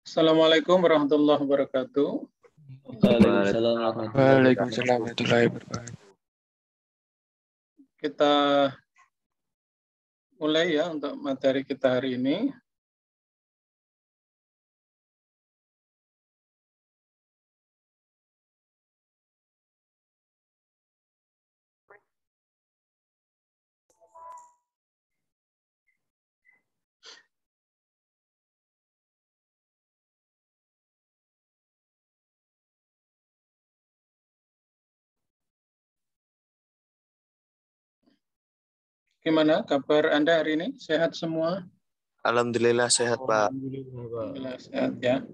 Assalamualaikum warahmatullahi wabarakatuh. Waalaikumsalam warahmatullahi wabarakatuh. Kita mulai ya untuk materi kita hari ini. Gimana kabar Anda hari ini? Sehat semua? Alhamdulillah sehat, Pak. Alhamdulillah sehat ya.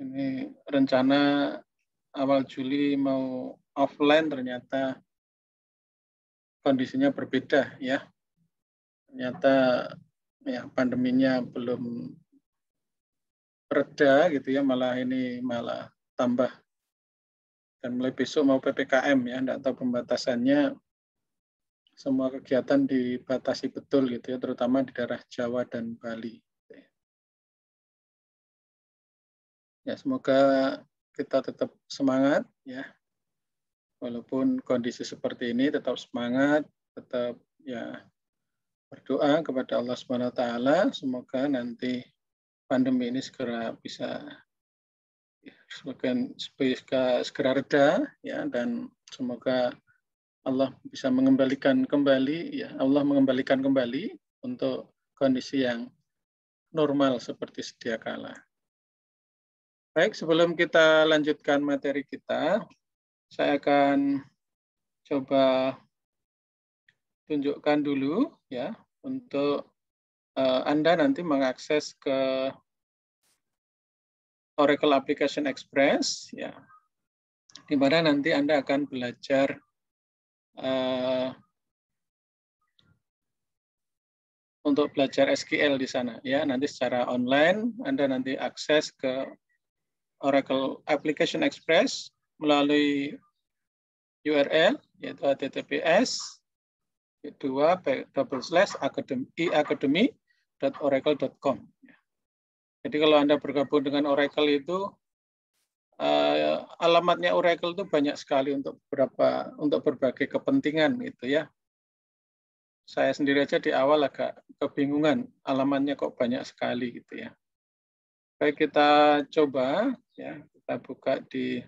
Ini rencana awal Juli mau offline, ternyata kondisinya berbeda ya. Ternyata ya pandeminya belum reda gitu ya, malah tambah. Dan mulai besok mau PPKM ya, enggak tahu pembatasannya. Semua kegiatan dibatasi betul gitu ya, terutama di daerah Jawa dan Bali. Ya, semoga kita tetap semangat ya. Walaupun kondisi seperti ini, tetap semangat, tetap ya berdoa kepada Allah Subhanahu wa taala, semoga nanti pandemi ini segera bisa segera reda ya, dan semoga Allah bisa mengembalikan kembali ya, Allah mengembalikan kembali untuk kondisi yang normal seperti sedia kala. Baik, sebelum kita lanjutkan materi kita, saya akan coba tunjukkan dulu ya untuk Anda nanti mengakses ke Oracle Application Express ya, di mana nanti Anda akan belajar untuk belajar SQL di sana ya. Nanti secara online Anda nanti akses ke Oracle Application Express melalui URL yaitu https://academy.oracle.com. Jadi kalau Anda bergabung dengan Oracle itu alamatnya Oracle itu banyak sekali untuk berbagai kepentingan gitu ya. Saya sendiri aja di awal agak kebingungan, alamatnya kok banyak sekali gitu ya. Baik, kita coba ya, kita buka di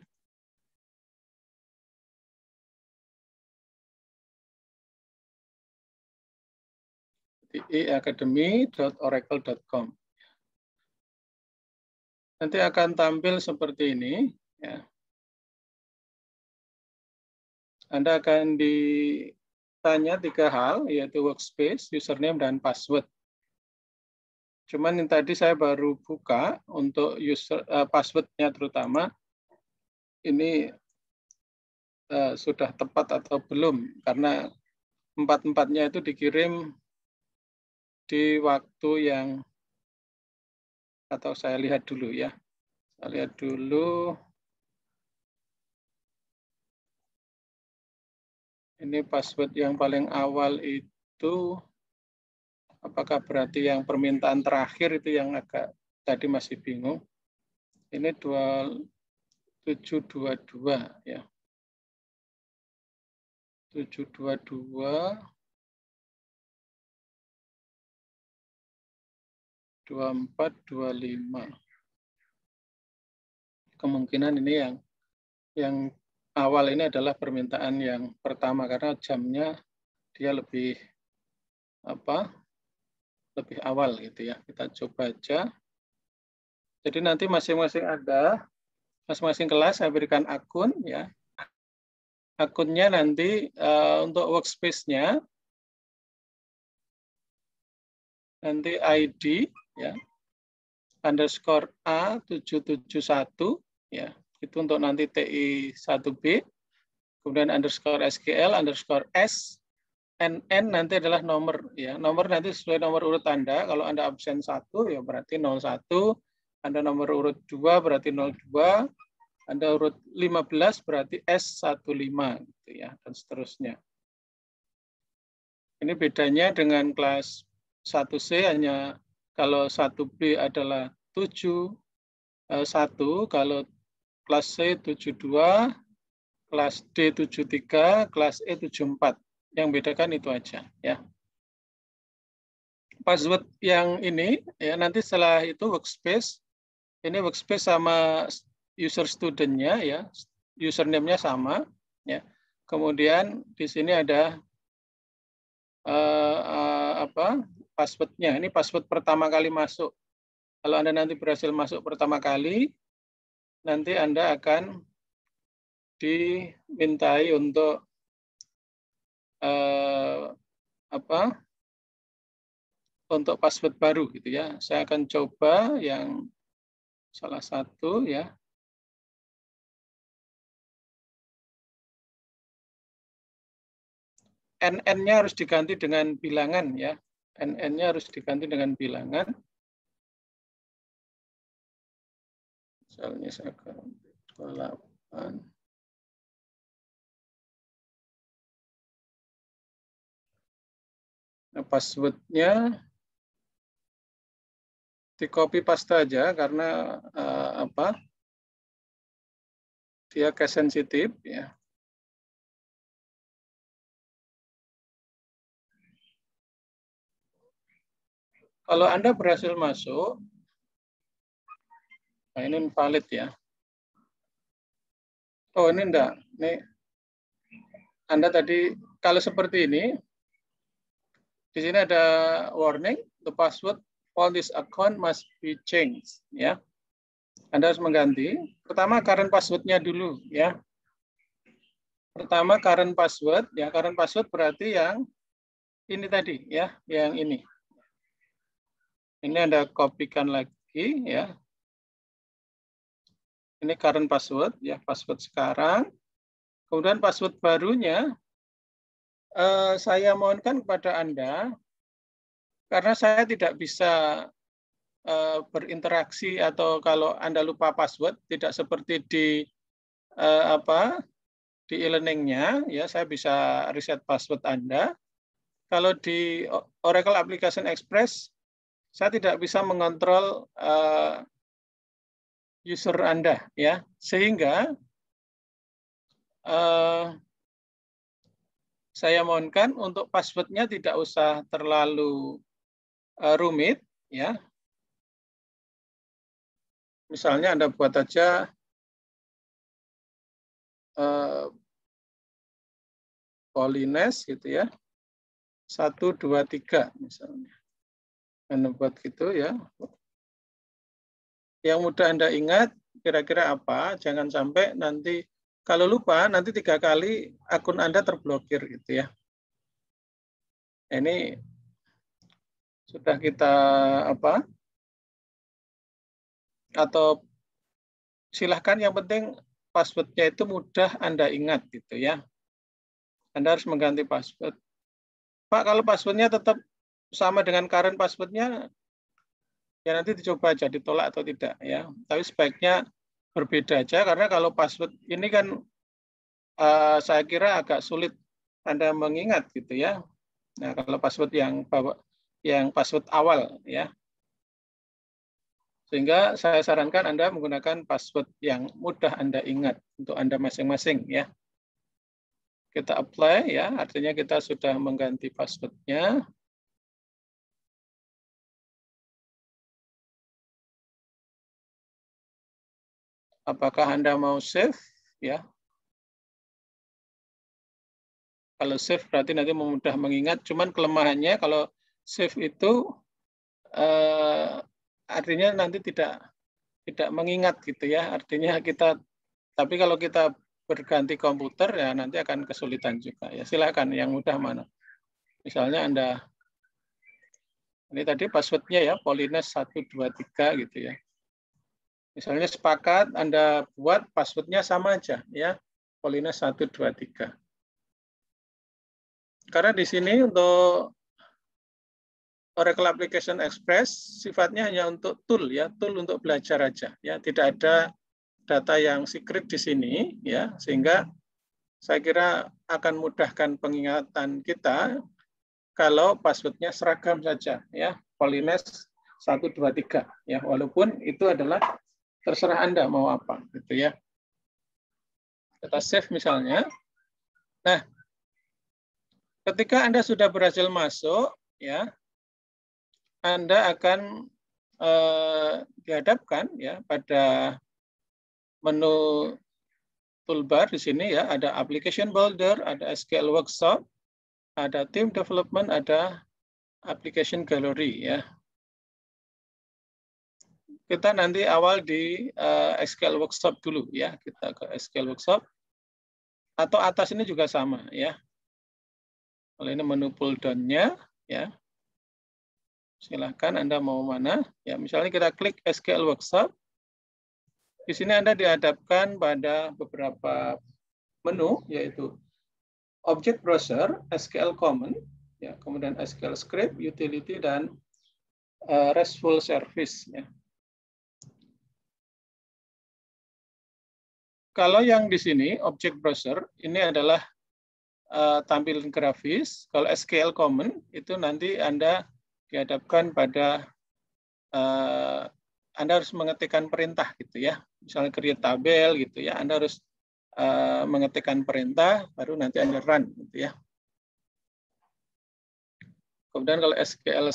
academy.oracle.com. Nanti akan tampil seperti ini ya. Anda akan ditanya 3 hal, yaitu workspace, username, dan password. Cuman yang tadi saya baru buka untuk passwordnya terutama, ini sudah tepat atau belum, karena 4-4-nya itu dikirim di waktu yang, atau saya lihat dulu ya. Saya lihat dulu. Ini password yang paling awal itu, apakah berarti yang permintaan terakhir itu yang agak tadi masih bingung. Ini 2722 ya. 722 2425. Kemungkinan ini yang awal ini adalah permintaan yang pertama, karena jamnya dia lebih awal gitu ya. Kita coba aja. Jadi nanti masing-masing kelas saya berikan akun ya. Akunnya nanti untuk workspace-nya nanti ID ya underscore A771 ya, itu untuk nanti TI1B, kemudian underscore SQL underscore S, NN nanti adalah nomor ya, nomor nanti sesuai nomor urut Anda. Kalau Anda absen 1 ya berarti 01, Anda nomor urut 2 berarti 02, Anda urut 15 berarti S15 gitu ya, dan seterusnya. Ini bedanya dengan kelas 1C hanya kalau 1B adalah 71, kalau kelas C 72, kelas D 73, kelas E 74. Yang bedakan itu aja ya. Password yang ini ya nanti setelah itu workspace. Ini workspace sama user student-nya ya. Username-nya sama ya. Kemudian di sini ada password-nya. Ini password pertama kali masuk. Kalau Anda nanti berhasil masuk pertama kali, nanti Anda akan dimintai untuk untuk password baru gitu ya. Saya akan coba yang salah satu ya. NN-nya harus diganti dengan bilangan ya. NN-nya harus diganti dengan bilangan. Misalnya saya akan 28. Nah, password-nya di copy paste aja karena dia case sensitif ya. Kalau Anda berhasil masuk, nah ini valid ya. Oh ini enggak, ini Anda tadi kalau seperti ini, di sini ada warning, the password for this account must be changed ya. Anda harus mengganti. Pertama current password-nya dulu ya. Pertama current password ya, current password berarti yang ini tadi ya, yang ini. Ini Anda kopikan lagi ya. Ini current password ya, password sekarang. Kemudian password barunya saya mohonkan kepada Anda karena saya tidak bisa berinteraksi atau kalau Anda lupa password tidak seperti di di e-learning-nya ya, saya bisa reset password Anda. Kalau di Oracle Application Express saya tidak bisa mengontrol user Anda ya, sehingga saya mohonkan untuk passwordnya tidak usah terlalu rumit ya. Misalnya Anda buat aja Polines gitu ya, 1, 2, 3 misalnya. Anda buat gitu ya. Yang mudah Anda ingat kira-kira apa, jangan sampai nanti kalau lupa nanti 3 kali akun Anda terblokir gitu ya. Ini sudah kita atau silahkan yang penting passwordnya itu mudah Anda ingat gitu ya. Anda harus mengganti password. Pak, kalau passwordnya tetap sama dengan current passwordnya, ya nanti dicoba aja ditolak atau tidak ya. Tapi sebaiknya berbeda aja karena kalau password ini kan saya kira agak sulit Anda mengingat gitu ya. Nah, kalau password yang password awal ya. Sehingga saya sarankan Anda menggunakan password yang mudah Anda ingat untuk Anda masing-masing ya. Kita apply ya, artinya kita sudah mengganti passwordnya. Apakah Anda mau save ya? Kalau save berarti nanti mudah mengingat, cuman kelemahannya kalau save itu artinya nanti tidak mengingat gitu ya. Artinya tapi kalau kita berganti komputer ya nanti akan kesulitan juga ya. Silakan yang mudah mana. Misalnya Anda ini tadi passwordnya ya Polines 123 gitu ya. Misalnya sepakat Anda buat passwordnya sama aja ya Polines 123. Karena di sini untuk Oracle Application Express sifatnya hanya untuk tool ya, tool untuk belajar aja ya, tidak ada data yang secret di sini ya, sehingga saya kira akan mudahkan pengingatan kita kalau passwordnya seragam saja, ya, Polines 123, ya, walaupun itu adalah terserah Anda mau apa, gitu ya. Kita save misalnya. Nah, ketika Anda sudah berhasil masuk, ya, Anda akan dihadapkan ya pada menu toolbar di sini ya, ada application builder, ada SQL workshop, ada team development, ada application gallery ya. Kita nanti awal di SQL workshop dulu ya, kita ke SQL workshop atau atas ini juga sama ya. Kalau ini menu pull down-nya ya. Silahkan Anda mau mana. Ya, misalnya kita klik SQL Workshop. Di sini Anda dihadapkan pada beberapa menu, yaitu Object Browser, SQL Common, ya, kemudian SQL Script, Utility, dan RESTful Service. Ya. Kalau yang di sini, Object Browser, ini adalah tampilan grafis. Kalau SQL Common, itu nanti Anda dihadapkan pada Anda harus mengetikkan perintah gitu ya. Misalnya create tabel gitu ya. Anda harus mengetikkan perintah baru nanti Anda run gitu ya. Kemudian kalau SQL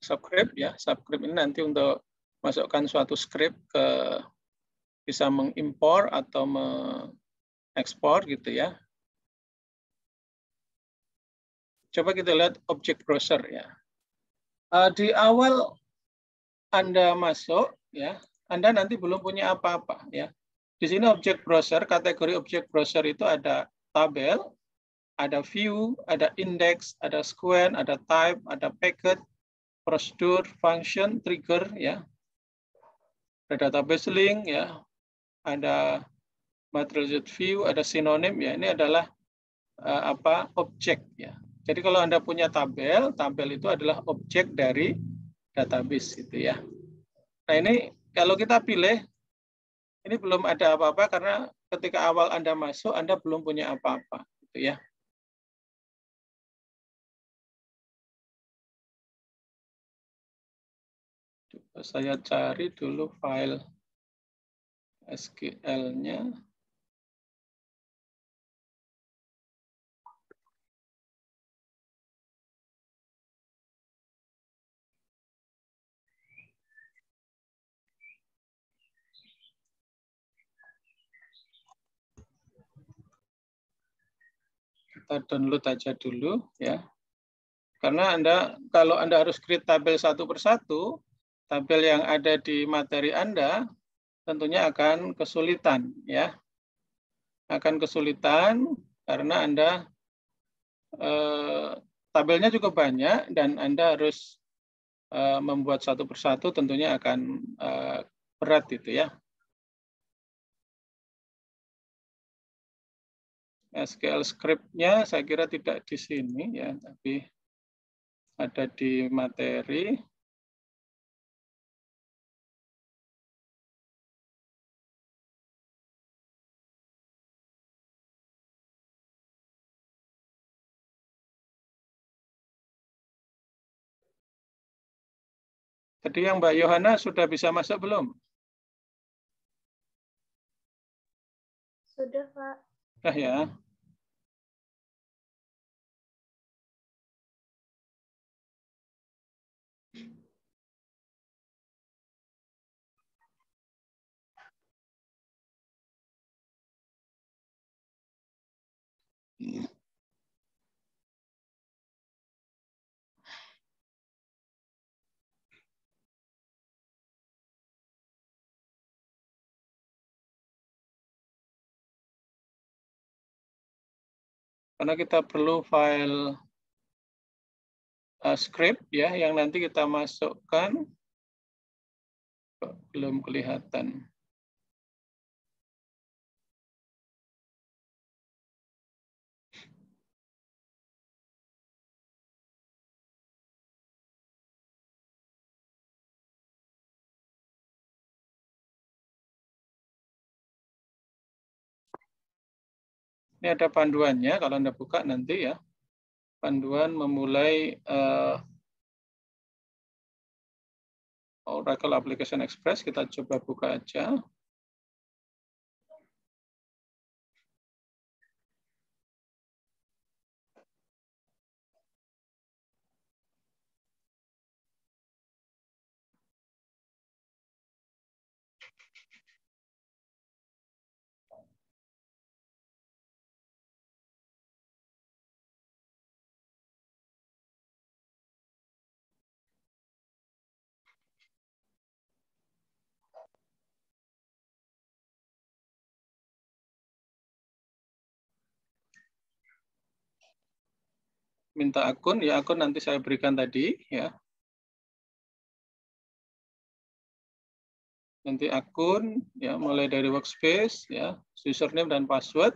subscript ya, subscript ini nanti untuk masukkan suatu script ke bisa mengimpor atau mengekspor gitu ya. Coba kita lihat object browser ya. Di awal Anda masuk ya, Anda nanti belum punya apa-apa ya. Di sini object browser, kategori object browser itu ada tabel, ada view, ada index, ada squen, ada type, ada packet, prosedur, function, trigger ya. Ada database link ya. Ada material view, ada sinonim ya. Ini adalah objek ya. Jadi kalau Anda punya tabel, tabel itu adalah objek dari database itu ya. Nah ini kalau kita pilih, ini belum ada apa-apa karena ketika awal Anda masuk, Anda belum punya apa-apa gitu ya. Coba saya cari dulu file SQL-nya. Kita download aja dulu ya. Karena kalau Anda harus create tabel satu persatu, tabel yang ada di materi Anda tentunya akan kesulitan ya. Akan kesulitan karena Anda tabelnya cukup banyak dan Anda harus membuat satu persatu tentunya akan berat itu ya. SQL script-nya saya kira tidak di sini ya, tapi ada di materi. Tadi yang Mbak Yohana sudah bisa masuk belum? Sudah, Pak. Sudah ya. Karena kita perlu file script ya yang nanti kita masukkan. Belum kelihatan. Ini ada panduannya kalau Anda buka nanti ya. panduan memulai Oracle Application Express. Kita coba buka aja. Minta akun, ya akun nanti saya berikan tadi, ya. Nanti akun, ya mulai dari workspace, ya username dan password.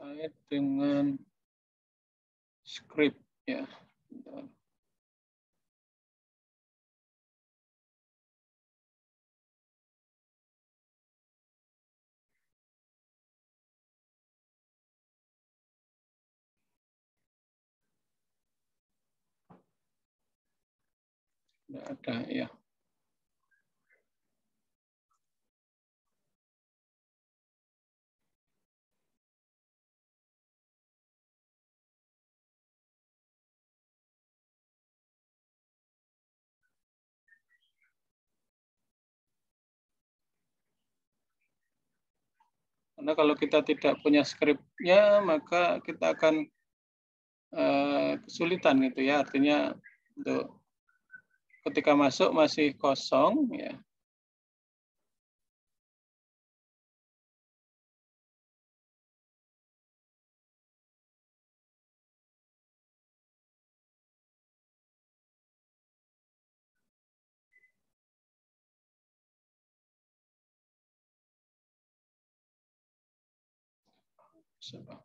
Terkait dengan script, ya. Tidak ada, ya. Karena kalau kita tidak punya skripnya, maka kita akan kesulitan gitu ya. Artinya untuk ketika masuk masih kosong, ya. Coba.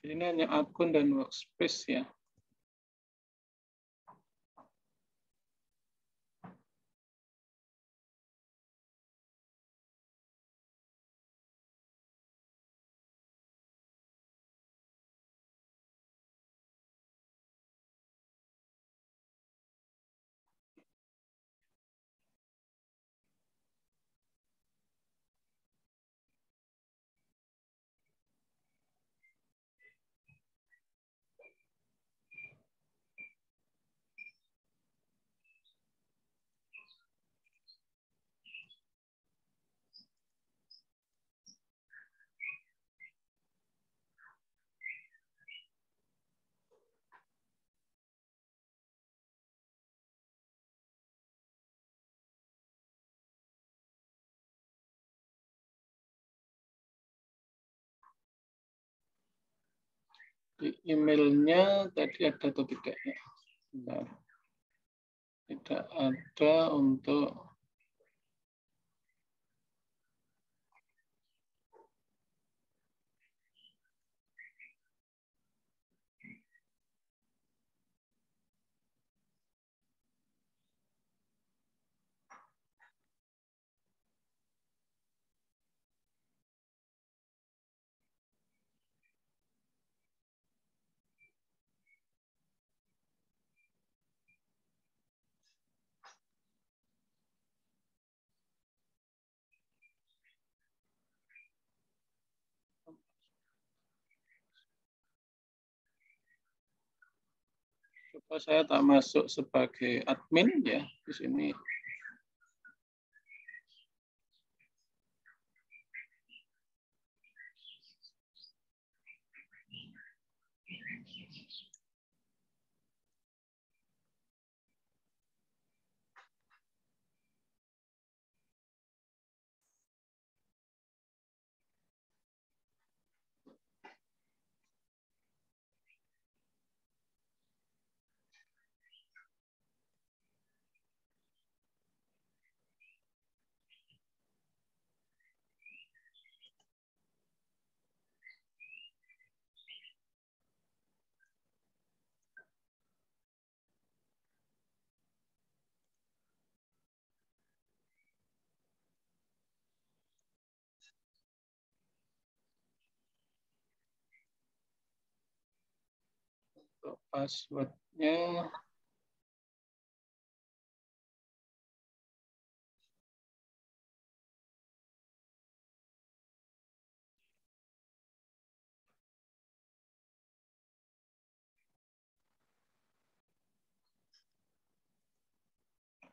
Ini hanya akun dan workspace, ya. Di emailnya tadi ada atau tidak, ya? Bentar. Tidak ada untuk Saya tak masuk sebagai admin ya di sini. Untuk passwordnya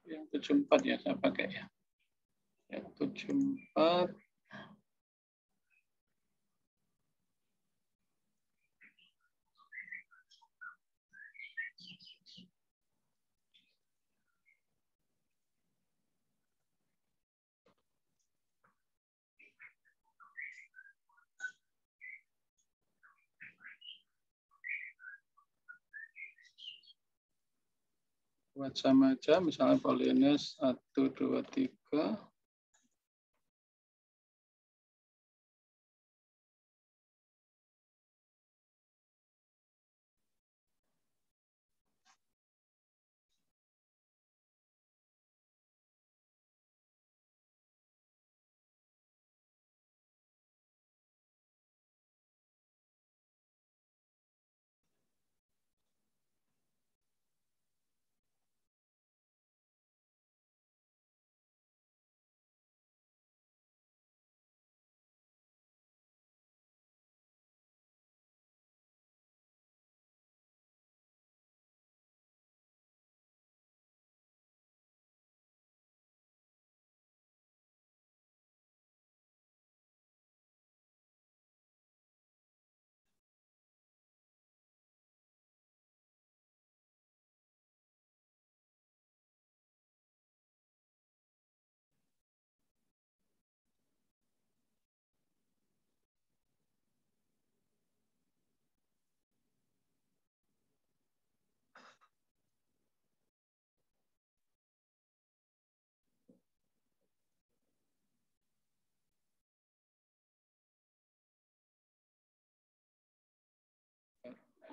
yang 74 ya saya pakai ya. Yang 74. Buat sama aja, misalnya Polines 1, 2, 3.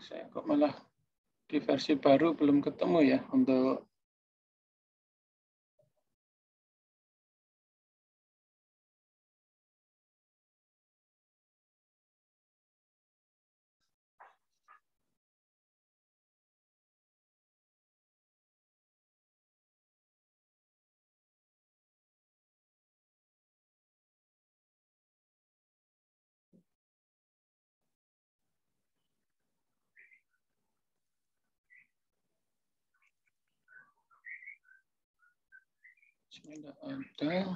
Saya kok malah di versi baru belum ketemu ya untuk tidak ada.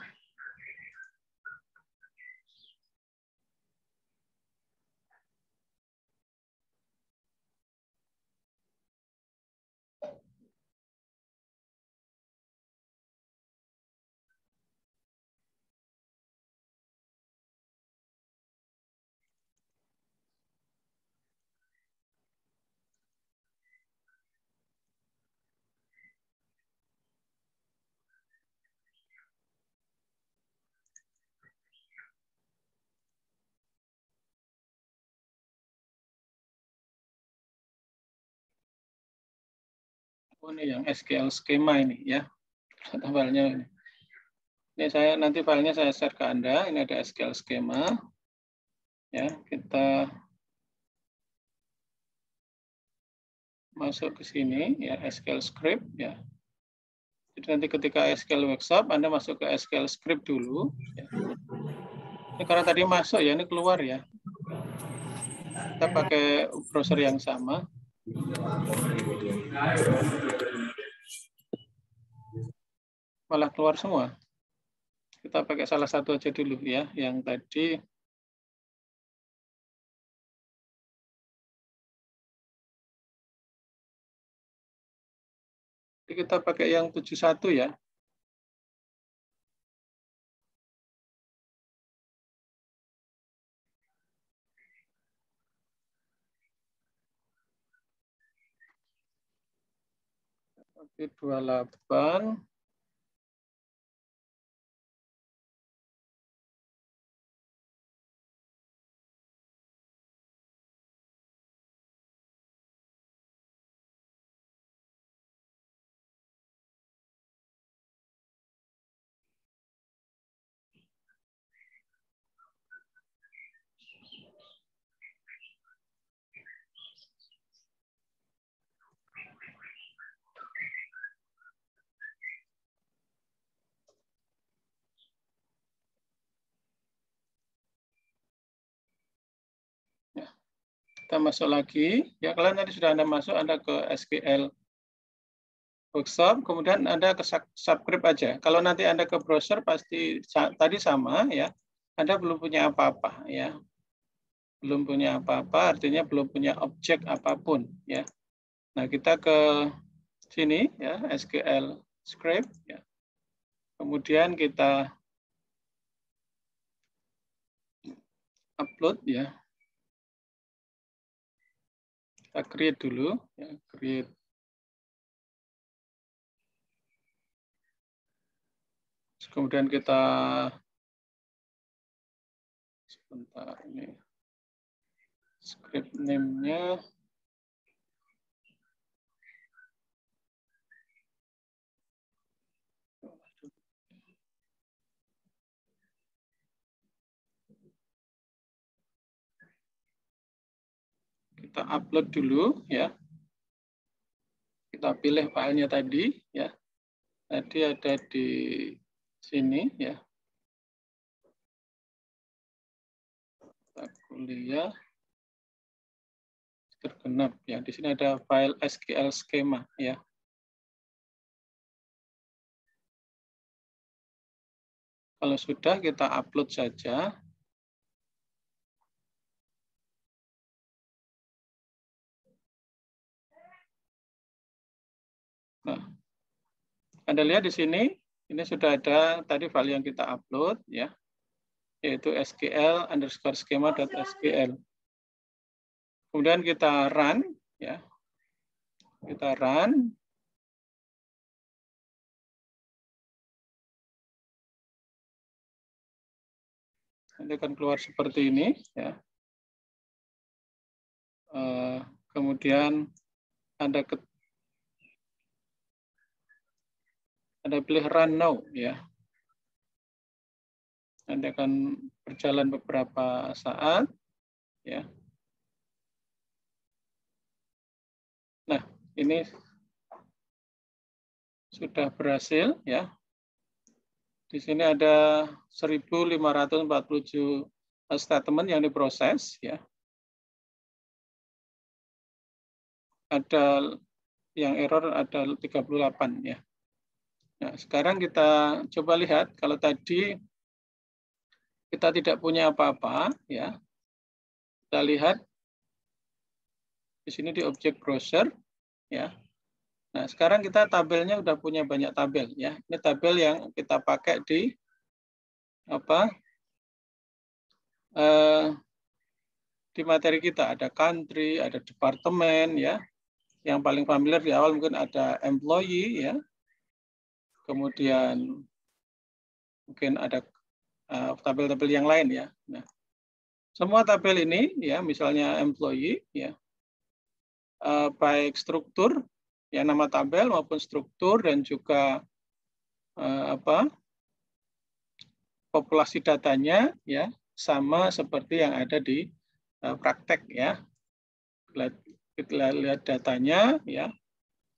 Oh, ini yang SQL skema ini ya. Filenya ini. Ini saya nanti filenya saya share ke Anda. Ini ada SQL skema. Ya, kita masuk ke sini ya, SQL script ya. Jadi nanti ketika SQL workshop Anda masuk ke SQL script dulu ya. Ini karena tadi masuk ya, ini keluar ya. Kita pakai browser yang sama. Malah keluar semua. Kita pakai salah satu aja dulu ya, yang tadi. Jadi kita pakai yang 71 ya. Oke, 28. Kita masuk lagi. Ya, kalian tadi sudah Anda masuk, Anda ke SQL Workshop, kemudian Anda ke subscribe aja. Kalau nanti Anda ke browser pasti tadi sama ya. Anda belum punya apa-apa ya. Belum punya apa-apa artinya belum punya objek apapun ya. Nah, kita ke sini ya, SQL script ya. Kemudian kita upload ya. Kita create dulu ya, create. Kemudian kita sebentar ini script name-nya kita upload dulu ya. Kita pilih filenya tadi ya. Tadi ada di sini ya. Kita kuliah tergenap ya. Di sini ada file SQL schema ya. Kalau sudah kita upload saja. Nah, Anda lihat di sini, ini sudah ada tadi file yang kita upload ya, yaitu SQL_schema.sql. Kemudian kita run ya. Kita run. Nanti akan keluar seperti ini ya. Kemudian Anda pilih run now ya. Anda akan berjalan beberapa saat ya. Nah, ini sudah berhasil ya. Di sini ada 1547 statement yang diproses ya. Ada yang error ada 38 ya. Nah, sekarang kita coba lihat kalau tadi kita tidak punya apa-apa ya. Kita lihat di sini di objek browser ya. Nah, sekarang kita tabelnya udah punya banyak tabel ya. Ini tabel yang kita pakai di di materi kita. Ada country, ada departemen ya. Yang paling familiar di awal mungkin ada employee ya. Kemudian mungkin ada tabel-tabel yang lain ya. Nah, semua tabel ini ya, misalnya employee ya. Baik struktur ya, nama tabel maupun struktur dan juga populasi datanya ya sama seperti yang ada di praktek ya. Kita lihat datanya ya.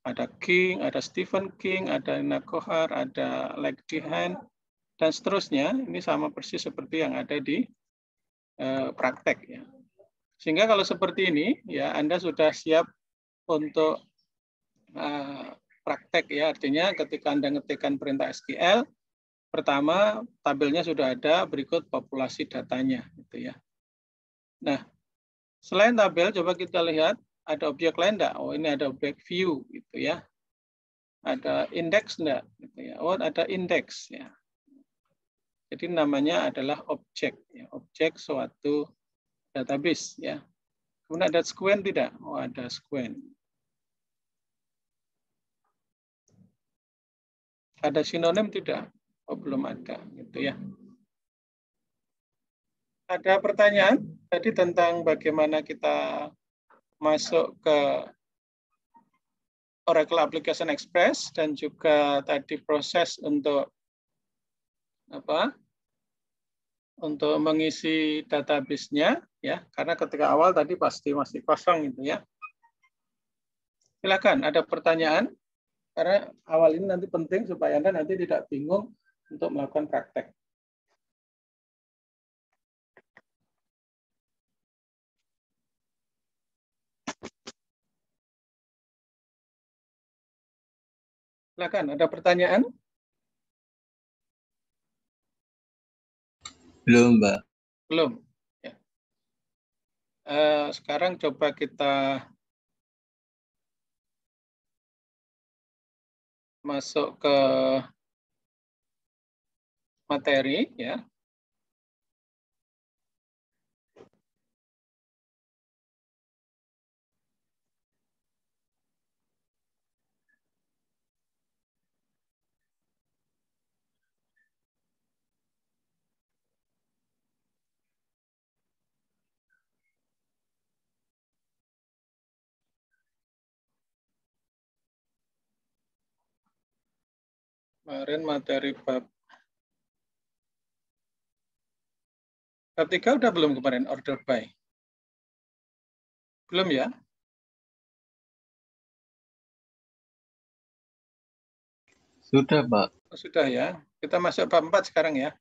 Ada King, ada Stephen King, ada Nakohar, ada Legdihan dan seterusnya. Ini sama persis seperti yang ada di praktek ya. Sehingga kalau seperti ini ya Anda sudah siap untuk praktek ya, artinya ketika Anda ngetikkan perintah SQL, pertama tabelnya sudah ada, berikut populasi datanya gitu ya. Nah, selain tabel coba kita lihat ada objek lain enggak? Oh, ini ada objek view gitu ya. Ada indeks enggak gitu ya. Oh, ada indeks ya. Jadi namanya adalah objek ya, objek suatu database ya. Kemudian ada squen tidak? Oh, ada squen. Ada sinonim tidak? Oh, belum ada gitu ya. Ada pertanyaan tadi tentang bagaimana kita masuk ke Oracle Application Express dan juga tadi proses untuk apa? Untuk mengisi database-nya ya, karena ketika awal tadi pasti masih kosong gitu ya. Silakan, ada pertanyaan? Karena awal ini nanti penting supaya Anda nanti tidak bingung untuk melakukan praktek. Silakan, ada pertanyaan? Belum, Mbak. Belum. Ya. Sekarang coba kita masuk ke materi ya. Kemarin materi bab 3 udah belum kemarin order by? Belum ya? Sudah, Pak. Oh, sudah ya. Kita masuk bab 4 sekarang ya.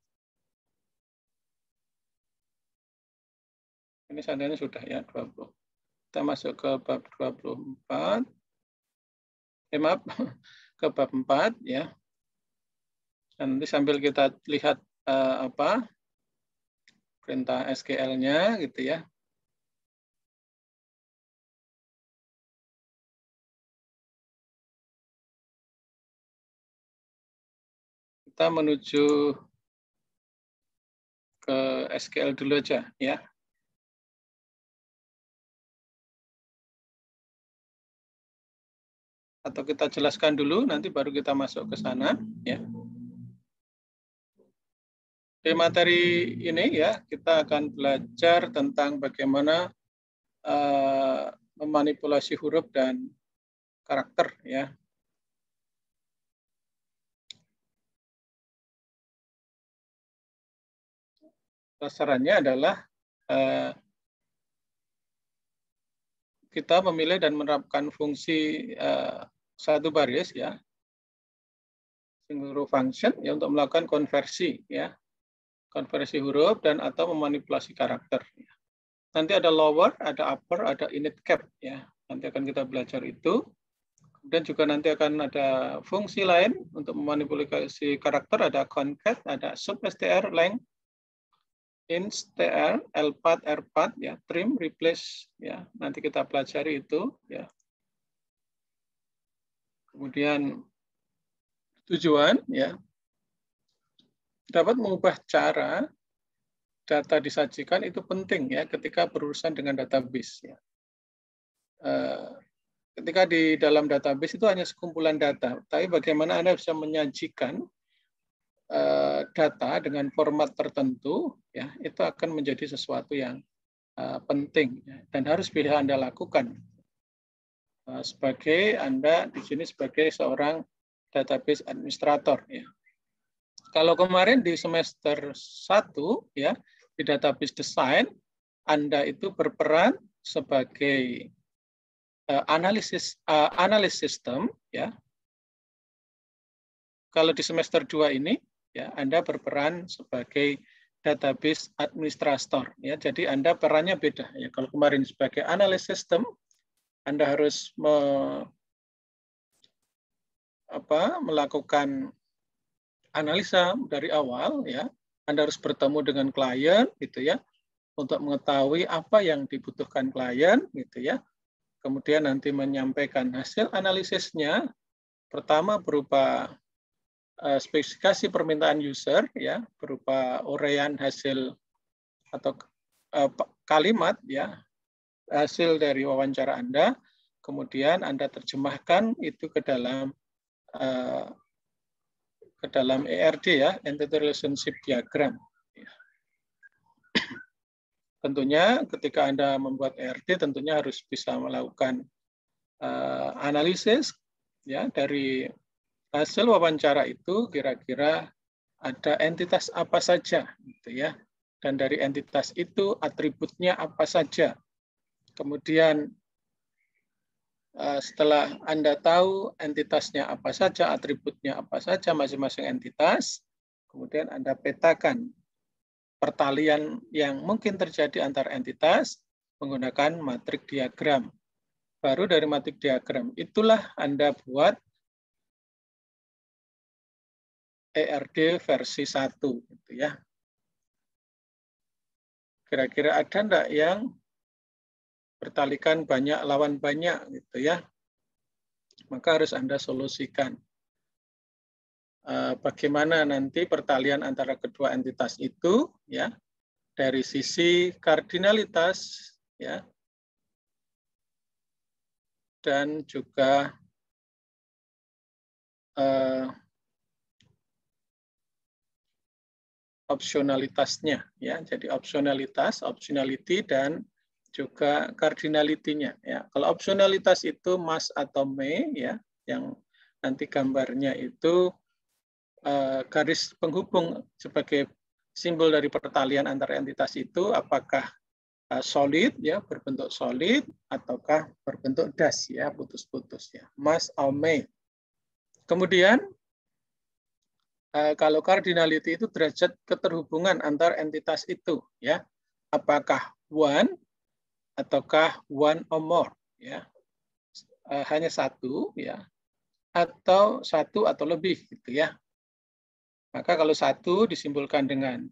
Ini seandainya sudah ya 20. Kita masuk ke bab 24. Maaf, ke bab 4 ya. Dan nanti sambil kita lihat perintah SQL-nya gitu ya. Kita menuju ke SQL dulu aja ya. Atau kita jelaskan dulu, nanti baru kita masuk ke sana ya. Di materi ini ya, kita akan belajar tentang bagaimana memanipulasi huruf dan karakter ya. Sasarannya adalah kita memilih dan menerapkan fungsi satu baris ya, single row function ya, untuk melakukan konversi ya, konversi huruf dan atau memanipulasi karakter. Ya. Nanti ada lower, ada upper, ada init cap ya. Nanti akan kita belajar itu. Kemudian juga nanti akan ada fungsi lain untuk memanipulasi karakter, ada concat, ada substr, length, instr, lpat, rpat ya, trim, replace ya. Nanti kita pelajari itu ya. Kemudian tujuan ya, dapat mengubah cara data disajikan itu penting ya ketika berurusan dengan database ya. Ketika di dalam database itu hanya sekumpulan data, tapi bagaimana Anda bisa menyajikan data dengan format tertentu ya, itu akan menjadi sesuatu yang penting ya, dan harus bisa Anda lakukan sebagai Anda di sini sebagai seorang database administrator ya. Kalau kemarin di semester 1 ya, di database design Anda itu berperan sebagai analis sistem ya. Kalau di semester 2 ini ya, Anda berperan sebagai database administrator ya. Jadi Anda perannya beda ya. Kalau kemarin sebagai analis sistem, Anda harus melakukan analisa dari awal, ya. Anda harus bertemu dengan klien, gitu ya, untuk mengetahui apa yang dibutuhkan klien, gitu ya. Kemudian nanti menyampaikan hasil analisisnya. Pertama berupa spesifikasi permintaan user, ya, berupa uraian hasil atau kalimat, ya, hasil dari wawancara Anda. Kemudian Anda terjemahkan itu ke dalam ERD, ya, Entity Relationship Diagram. Tentunya ketika Anda membuat ERD, tentunya harus bisa melakukan analisis, ya, dari hasil wawancara itu kira-kira ada entitas apa saja, gitu ya, dan dari entitas itu atributnya apa saja. Kemudian setelah Anda tahu entitasnya apa saja, atributnya apa saja masing-masing entitas, kemudian Anda petakan pertalian yang mungkin terjadi antar entitas menggunakan matrik diagram. Baru dari matrik diagram itulah Anda buat ERD versi 1, gitu ya. Kira-kira ada enggak yang bertalikan banyak lawan banyak, gitu ya. Maka harus Anda solusikan. Bagaimana nanti pertalian antara kedua entitas itu, ya, dari sisi kardinalitas, ya, dan juga opsionalitasnya, ya. Jadi optionality dan juga cardinality-nya, ya. Kalau opsionalitas itu mas atau me, ya, yang nanti gambarnya itu garis penghubung sebagai simbol dari pertalian antara entitas itu, apakah solid, ya, berbentuk solid, ataukah berbentuk das, ya, putus-putus, ya, mas atau me. Kemudian kalau cardinality itu derajat keterhubungan antar entitas itu, ya, apakah one ataukah one or more, ya, hanya satu, ya, atau satu atau lebih, gitu ya. Maka kalau satu disimbolkan dengan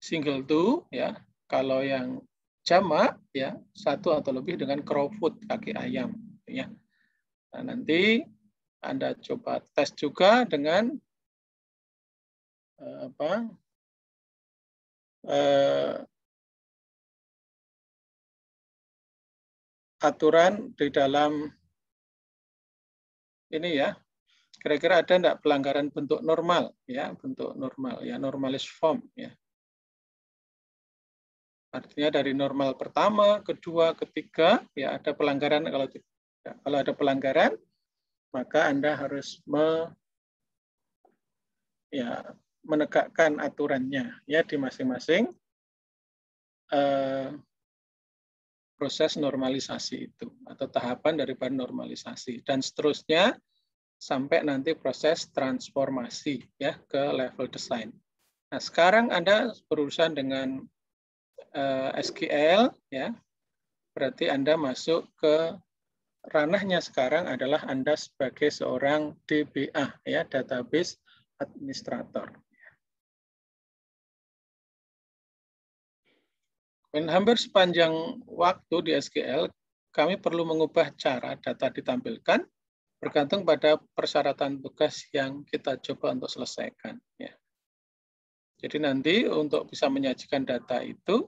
single to, ya. Kalau yang jamak, ya, satu atau lebih dengan crowfoot, kaki ayam, ya. Nah, nanti Anda coba tes juga dengan aturan di dalam ini, ya. Kira-kira ada enggak pelanggaran bentuk normal, ya, bentuk normal, ya, normalis form, ya. Artinya dari normal pertama, kedua, ketiga, ya, ada pelanggaran. Kalau ada pelanggaran, maka Anda harus menegakkan aturannya, ya, di masing-masing proses normalisasi itu atau tahapan daripada normalisasi, dan seterusnya sampai nanti proses transformasi, ya, ke level desain. Nah, sekarang Anda berurusan dengan SQL, ya, berarti Anda masuk ke ranahnya sekarang adalah Anda sebagai seorang DBA, ya, database administrator. Dan hampir sepanjang waktu di SQL, kami perlu mengubah cara data ditampilkan bergantung pada persyaratan tugas yang kita coba untuk selesaikan, ya. Jadi nanti untuk bisa menyajikan data itu,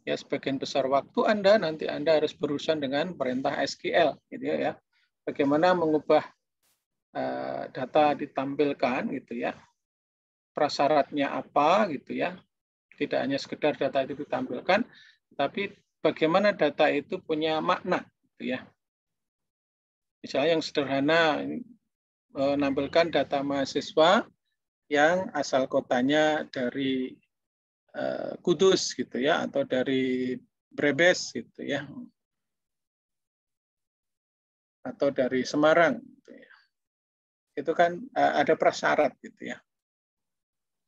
ya, sebagian besar waktu nanti Anda harus berurusan dengan perintah SQL, gitu ya. Bagaimana mengubah data ditampilkan, gitu ya. Prasyaratnya apa, gitu ya. Tidak hanya sekedar data itu ditampilkan, tapi bagaimana data itu punya makna, gitu ya. Misalnya yang sederhana, menampilkan data mahasiswa yang asal kotanya dari Kudus, gitu ya, atau dari Brebes, gitu ya, atau dari Semarang, gitu ya. Itu kan ada prasyarat, gitu ya.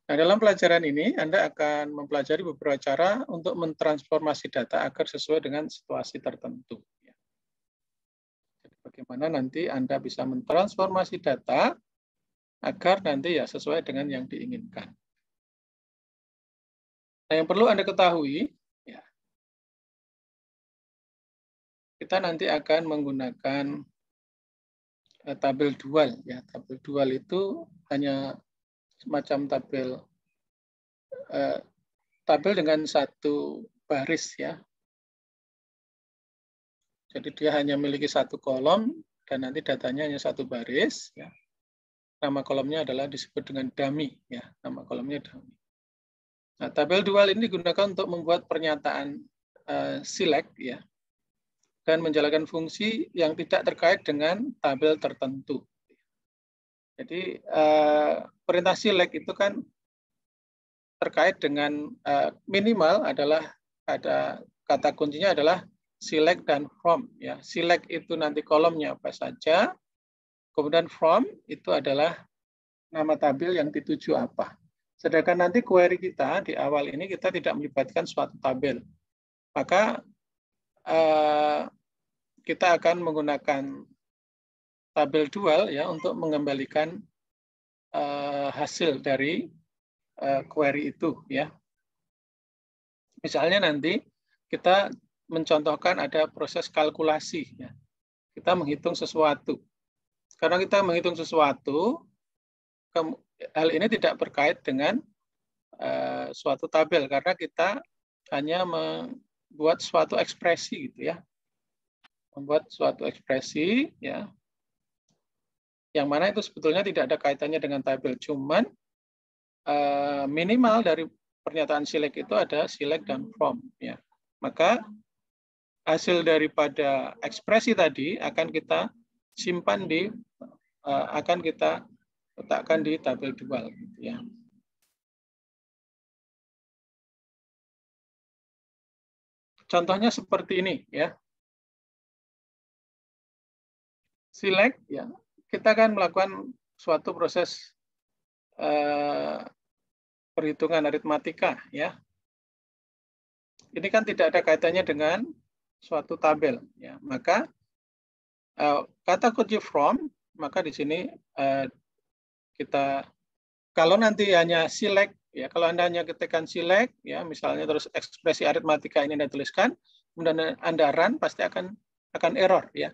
Nah, dalam pelajaran ini Anda akan mempelajari beberapa cara untuk mentransformasi data agar sesuai dengan situasi tertentu. bagaimana nanti Anda bisa mentransformasi data agar nanti ya sesuai dengan yang diinginkan. Nah, yang perlu Anda ketahui, ya, kita nanti akan menggunakan tabel dual. Ya, tabel dual itu hanya semacam tabel dengan satu baris, ya. Jadi dia hanya memiliki satu kolom dan nanti datanya hanya satu baris. Ya. Nama kolomnya adalah disebut dengan dummy. Ya, nama kolomnya dummy. Nah, tabel dual ini digunakan untuk membuat pernyataan select, ya, dan menjalankan fungsi yang tidak terkait dengan tabel tertentu. Jadi perintah select itu kan terkait dengan minimal adalah ada kata kuncinya adalah select dan from. Ya, select itu nanti kolomnya apa saja, kemudian from itu adalah nama tabel yang dituju apa. Sedangkan nanti query kita di awal ini kita tidak melibatkan suatu tabel. Maka kita akan menggunakan tabel dual ya untuk mengembalikan hasil dari query itu ya. Misalnya nanti kita mencontohkan ada proses kalkulasi ya. Kita menghitung sesuatu. Karena kita menghitung sesuatu, hal ini tidak berkait dengan suatu tabel karena kita hanya membuat suatu ekspresi gitu ya. Membuat suatu ekspresi ya. Yang mana itu sebetulnya tidak ada kaitannya dengan tabel, cuman minimal dari pernyataan select itu ada select dan from ya. Maka hasil daripada ekspresi tadi akan kita simpan di akan kita letakkan di tabel dual gitu ya. Contohnya seperti ini ya. Select ya. Kita akan melakukan suatu proses perhitungan aritmatika ya. Ini kan tidak ada kaitannya dengan suatu tabel ya. Maka kata kunci from, maka di sini kita kalau nanti hanya select ya, kalau Anda hanya ketikkan select ya, misalnya terus ekspresi aritmatika ini Anda tuliskan, kemudian Anda run pasti akan error ya.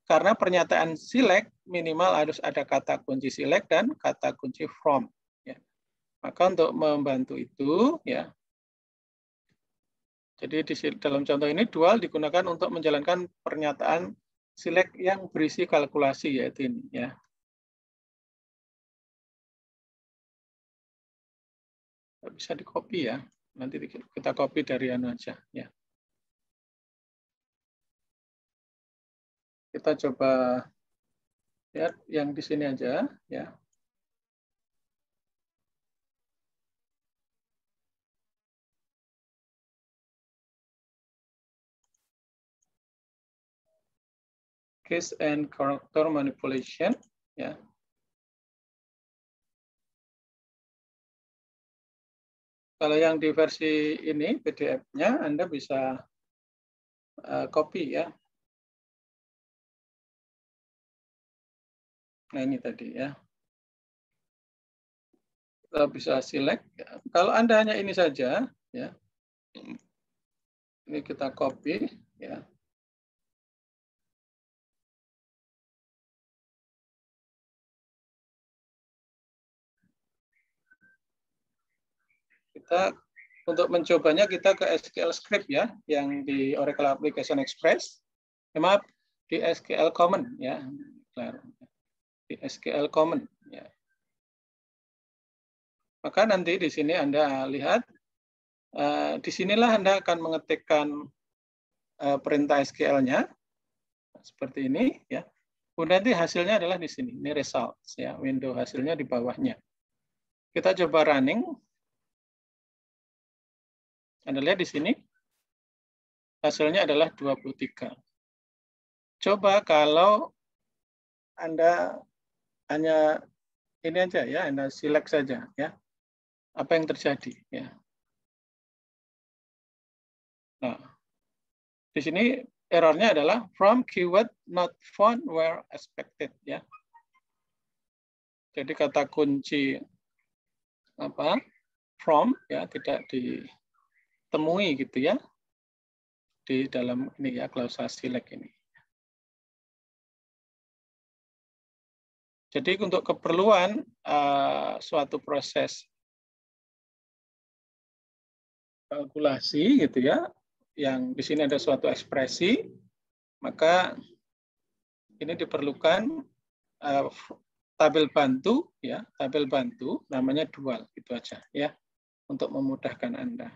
Karena pernyataan select minimal harus ada kata kunci select dan kata kunci from ya. Maka untuk membantu itu ya. Jadi di dalam contoh ini dual digunakan untuk menjalankan pernyataan select yang berisi kalkulasi yaitu ini ya. Bisa di copy ya. Nanti kita copy dari anu aja ya. Kita coba lihat yang di sini aja ya. Case and character manipulation ya. Kalau yang di versi ini PDF-nya Anda bisa copy ya. Nah ini tadi ya. Kita bisa select. Ya. Kalau Anda hanya ini saja ya. Ini kita copy ya. Kita untuk mencobanya kita ke SQL script ya, yang di Oracle Application Express. Maaf, di SQL Common ya. Di SQL Common ya. Maka nanti di sini Anda lihat di sinilah Anda akan mengetikkan perintah SQL-nya seperti ini ya. Kemudian nanti hasilnya adalah di sini. Ini results ya, window hasilnya di bawahnya. Kita coba running. Anda lihat di sini, hasilnya adalah 23. Coba kalau Anda hanya ini aja ya, Anda select saja ya. Apa yang terjadi ya. Nah, di sini errornya adalah from keyword not found where expected ya. Jadi kata kunci from ya tidak ditemui gitu ya di dalam ini ya klausa select ini. Jadi untuk keperluan suatu proses kalkulasi gitu ya, yang di sini ada suatu ekspresi, maka ini diperlukan tabel bantu ya, tabel bantu namanya dual gitu aja ya, untuk memudahkan Anda.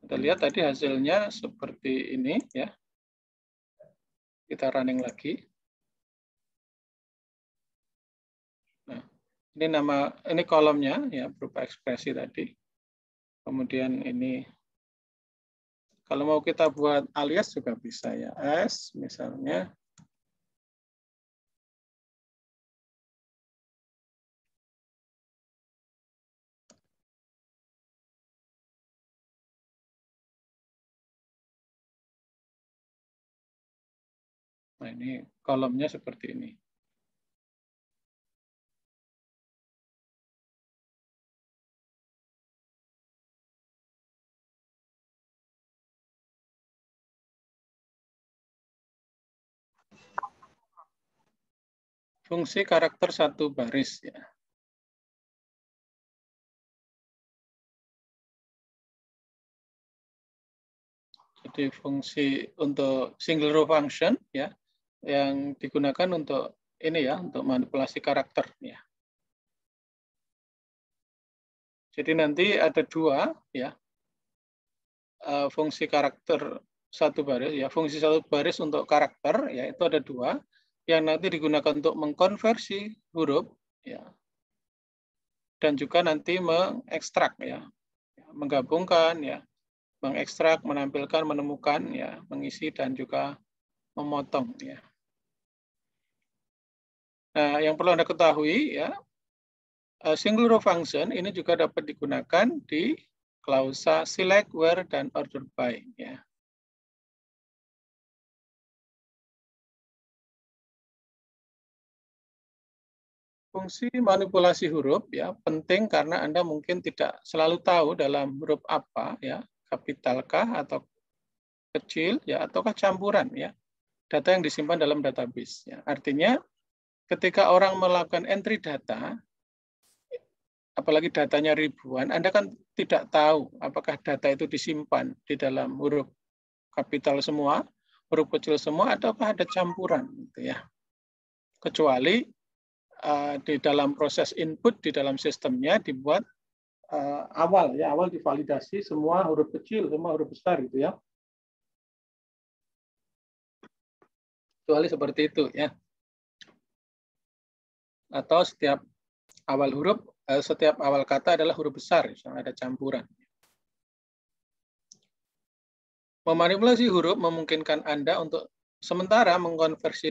Kita lihat tadi hasilnya seperti ini ya. Kita running lagi. Nah, ini kolomnya ya berupa ekspresi tadi. Kemudian ini kalau mau kita buat alias juga bisa ya. S misalnya nah, ini kolomnya seperti ini. Fungsi karakter satu baris ya. Jadi fungsi untuk single row function ya yang digunakan untuk ini ya, untuk manipulasi karakter ya. Jadi nanti ada dua ya fungsi karakter satu baris ya, fungsi satu baris untuk karakter ya itu ada dua yang nanti digunakan untuk mengkonversi huruf ya dan juga nanti mengekstrak ya, menggabungkan ya, mengekstrak, menampilkan, menemukan ya, mengisi dan juga memotong ya. Nah, yang perlu Anda ketahui ya, single row function ini juga dapat digunakan di klausa select, where, dan order by ya. Fungsi manipulasi huruf ya penting karena Anda mungkin tidak selalu tahu dalam huruf apa ya, kapital kah atau kecil ya ataukah campuran ya. Data yang disimpan dalam database ya. Artinya ketika orang melakukan entry data apalagi datanya ribuan, Anda kan tidak tahu apakah data itu disimpan di dalam huruf kapital semua, huruf kecil semua ataukah ada campuran gitu ya. Kecuali di dalam proses input di dalam sistemnya dibuat awal divalidasi semua huruf kecil semua huruf besar gitu ya, kecuali seperti itu ya, atau setiap awal kata adalah huruf besar misalnya ada campuran. Memanipulasi huruf memungkinkan Anda untuk sementara mengkonversi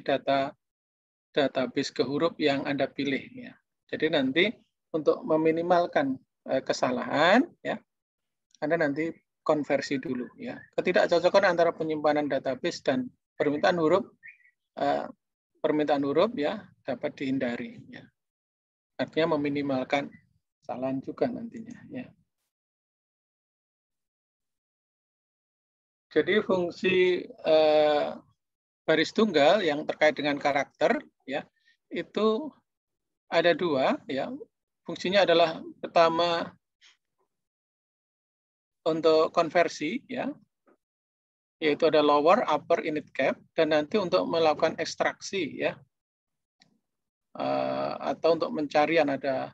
database ke huruf yang Anda pilih ya. Jadi nanti untuk meminimalkan kesalahan ya, Anda nanti konversi dulu ya. Ketidakcocokan antara penyimpanan database dan permintaan huruf ya dapat dihindari ya. Artinya meminimalkan kesalahan juga nantinya ya. Jadi fungsi baris tunggal yang terkait dengan karakter ya itu ada dua ya. Fungsinya adalah pertama untuk konversi ya, yaitu ada lower, upper, init cap, dan nanti untuk melakukan ekstraksi ya, atau untuk pencarian ada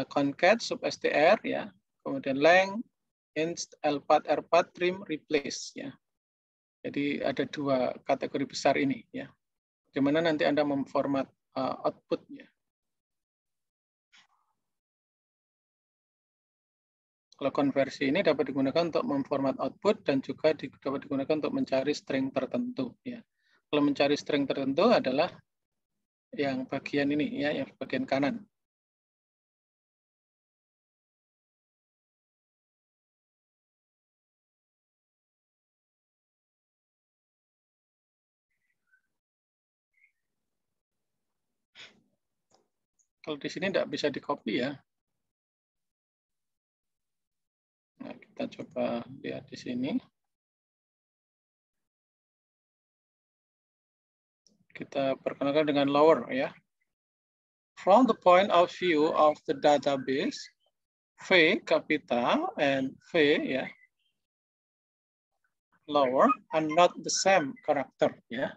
concat, substr ya, kemudian length, inst, l4, r4, trim, replace ya. Jadi ada dua kategori besar ini ya, di mana nanti Anda memformat outputnya. Kalau konversi ini dapat digunakan untuk memformat output dan juga dapat digunakan untuk mencari string tertentu ya. Kalau mencari string tertentu adalah yang bagian ini ya, yang bagian kanan. Kalau di sini tidak bisa di-copy ya. Nah, kita coba lihat di sini. Kita perkenalkan dengan lower ya. From the point of view of the database, V capital and V ya, lower are not the same character ya.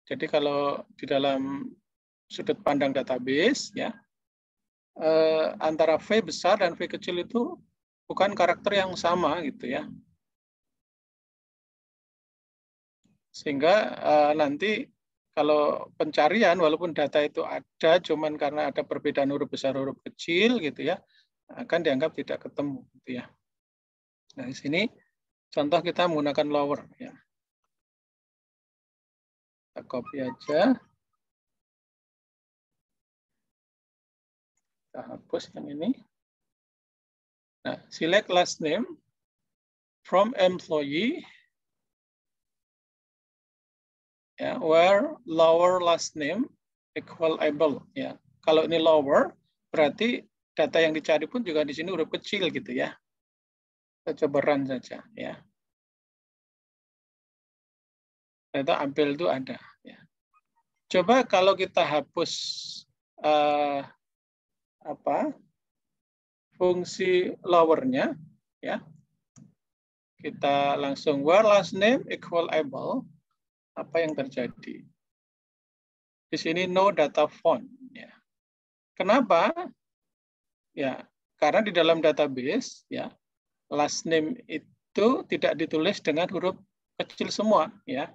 Jadi kalau di dalam sudut pandang database ya, antara V besar dan V kecil itu bukan karakter yang sama gitu ya. Sehingga nanti kalau pencarian walaupun data itu ada cuman karena ada perbedaan huruf besar huruf kecil gitu ya, akan dianggap tidak ketemu gitu ya. Nah, di sini contoh kita menggunakan lower ya. Kita copy aja. Kita hapus yang ini. Nah, select last name from employee ya, where lower last name equal able ya. Kalau ini lower berarti data yang dicari pun juga di sini huruf kecil gitu ya. Kita coba run saja ya. Ternyata Abel itu ada ya. Coba kalau kita hapus fungsi lowernya ya. Kita langsung where last name equal able, apa yang terjadi? Di sini no data found ya. Kenapa? Ya, karena di dalam database ya last name itu tidak ditulis dengan huruf kecil semua ya.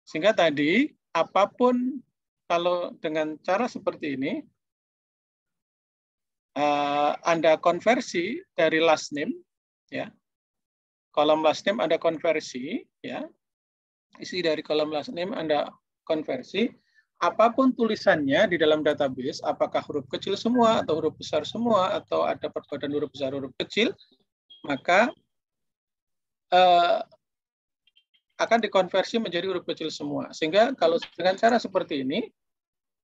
Sehingga tadi apapun kalau dengan cara seperti ini Anda konversi dari last name ya. Kolom last name Anda konversi ya. Isi dari kolom last name Anda konversi, apapun tulisannya di dalam database, apakah huruf kecil semua atau huruf besar semua atau ada perbedaan huruf besar huruf kecil, maka akan dikonversi menjadi huruf kecil semua. Sehingga kalau dengan cara seperti ini,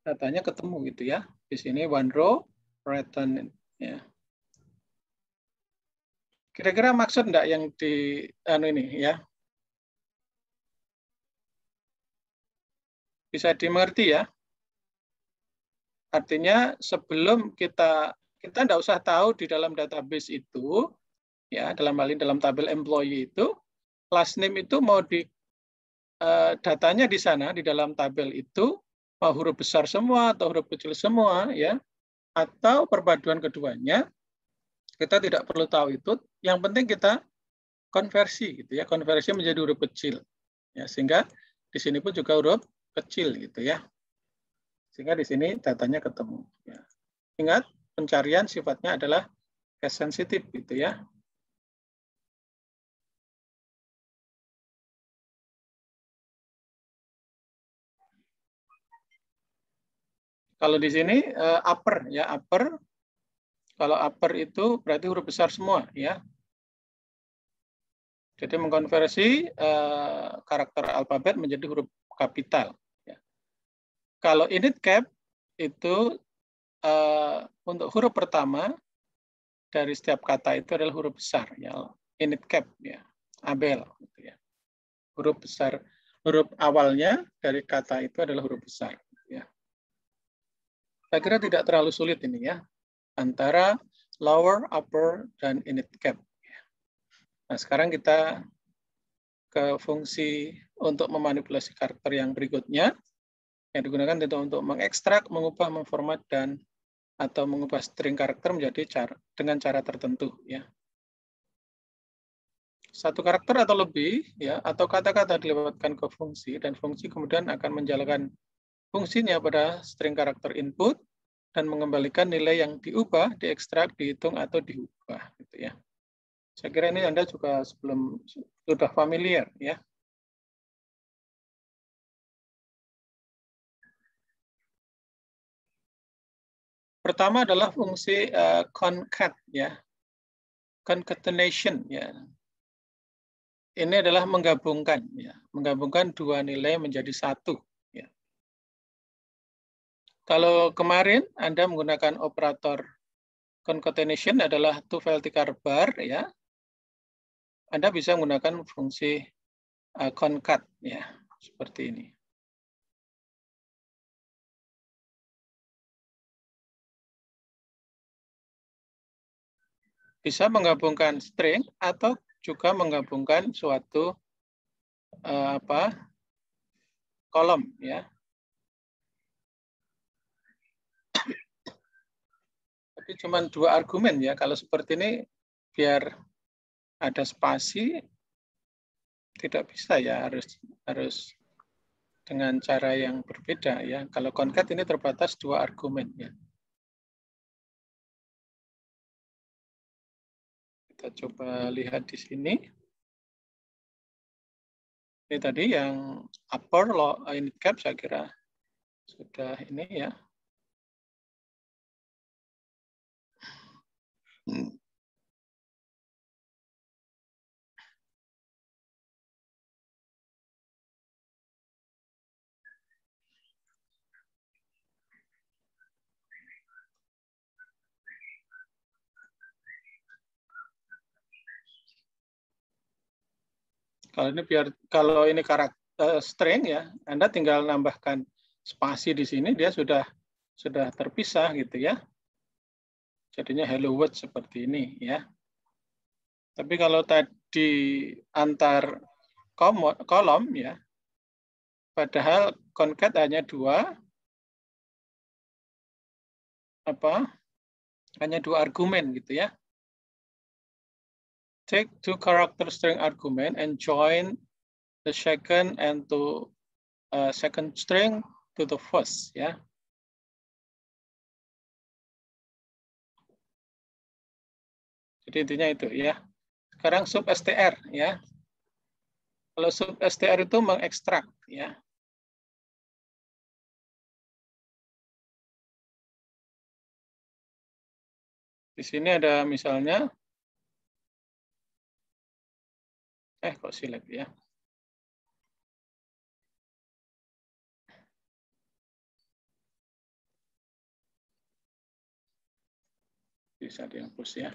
datanya ketemu gitu ya. Di sini one row, return. Ya. Kira-kira maksud enggak yang di ini ya? Bisa dimengerti ya? Artinya sebelum kita enggak usah tahu di dalam database itu, ya dalam hal ini dalam tabel employee itu, last name itu mau di datanya di sana di dalam tabel itu mau huruf besar semua atau huruf kecil semua ya atau perpaduan keduanya kita tidak perlu tahu itu, yang penting kita konversi gitu ya, konversi menjadi huruf kecil ya, sehingga di sini pun juga huruf kecil gitu ya, sehingga di sini datanya ketemu ya. Ingat pencarian sifatnya adalah case sensitive gitu ya. Kalau di sini upper ya, upper. Kalau upper itu berarti huruf besar semua ya. Jadi mengkonversi karakter alfabet menjadi huruf kapital. Ya. Kalau init cap itu untuk huruf pertama dari setiap kata itu adalah huruf besar ya. Init cap ya, Abel gitu ya. Huruf besar, huruf awalnya dari kata itu adalah huruf besar ya. Saya kira tidak terlalu sulit ini ya, antara lower, upper, dan init cap. Nah, sekarang kita ke fungsi untuk memanipulasi karakter yang berikutnya, yang digunakan tentu untuk mengekstrak, mengubah, memformat, dan atau mengubah string karakter menjadi dengan cara tertentu. Ya. Satu karakter atau lebih, ya, atau kata-kata dilewatkan ke fungsi, dan fungsi kemudian akan menjalankan fungsinya pada string karakter input dan mengembalikan nilai yang diubah, diekstrak, dihitung atau diubah, gitu ya. Saya kira ini Anda juga sudah familiar, ya. Pertama adalah fungsi concat, ya, concatenation, ya. Ini adalah menggabungkan, ya, menggabungkan dua nilai menjadi satu. Ya. Kalau kemarin Anda menggunakan operator concatenation adalah to vertical bar, ya, Anda bisa menggunakan fungsi concat, ya, seperti ini. Bisa menggabungkan string atau juga menggabungkan suatu kolom, ya. Tapi cuma 2 argumen, ya. Kalau seperti ini biar ada spasi tidak bisa, ya, harus dengan cara yang berbeda, ya. Kalau concat ini terbatas 2 argumen, ya. Kita coba lihat di sini. Ini tadi yang upper init cap saya kira sudah ini, ya. Kalau ini karakter string, ya, Anda tinggal nambahkan spasi di sini, dia sudah terpisah gitu, ya. Jadinya hello world seperti ini, ya. Tapi kalau tadi antar kolom, ya, padahal concat hanya 2 argumen gitu, ya. Take 2 character string argument and join the second and to second string to the first, ya. Jadi intinya itu, ya. Sekarang sub str, ya. Kalau sub str itu mengekstrak, ya. Di sini ada misalnya kok select, ya. Bisa dihapus, ya.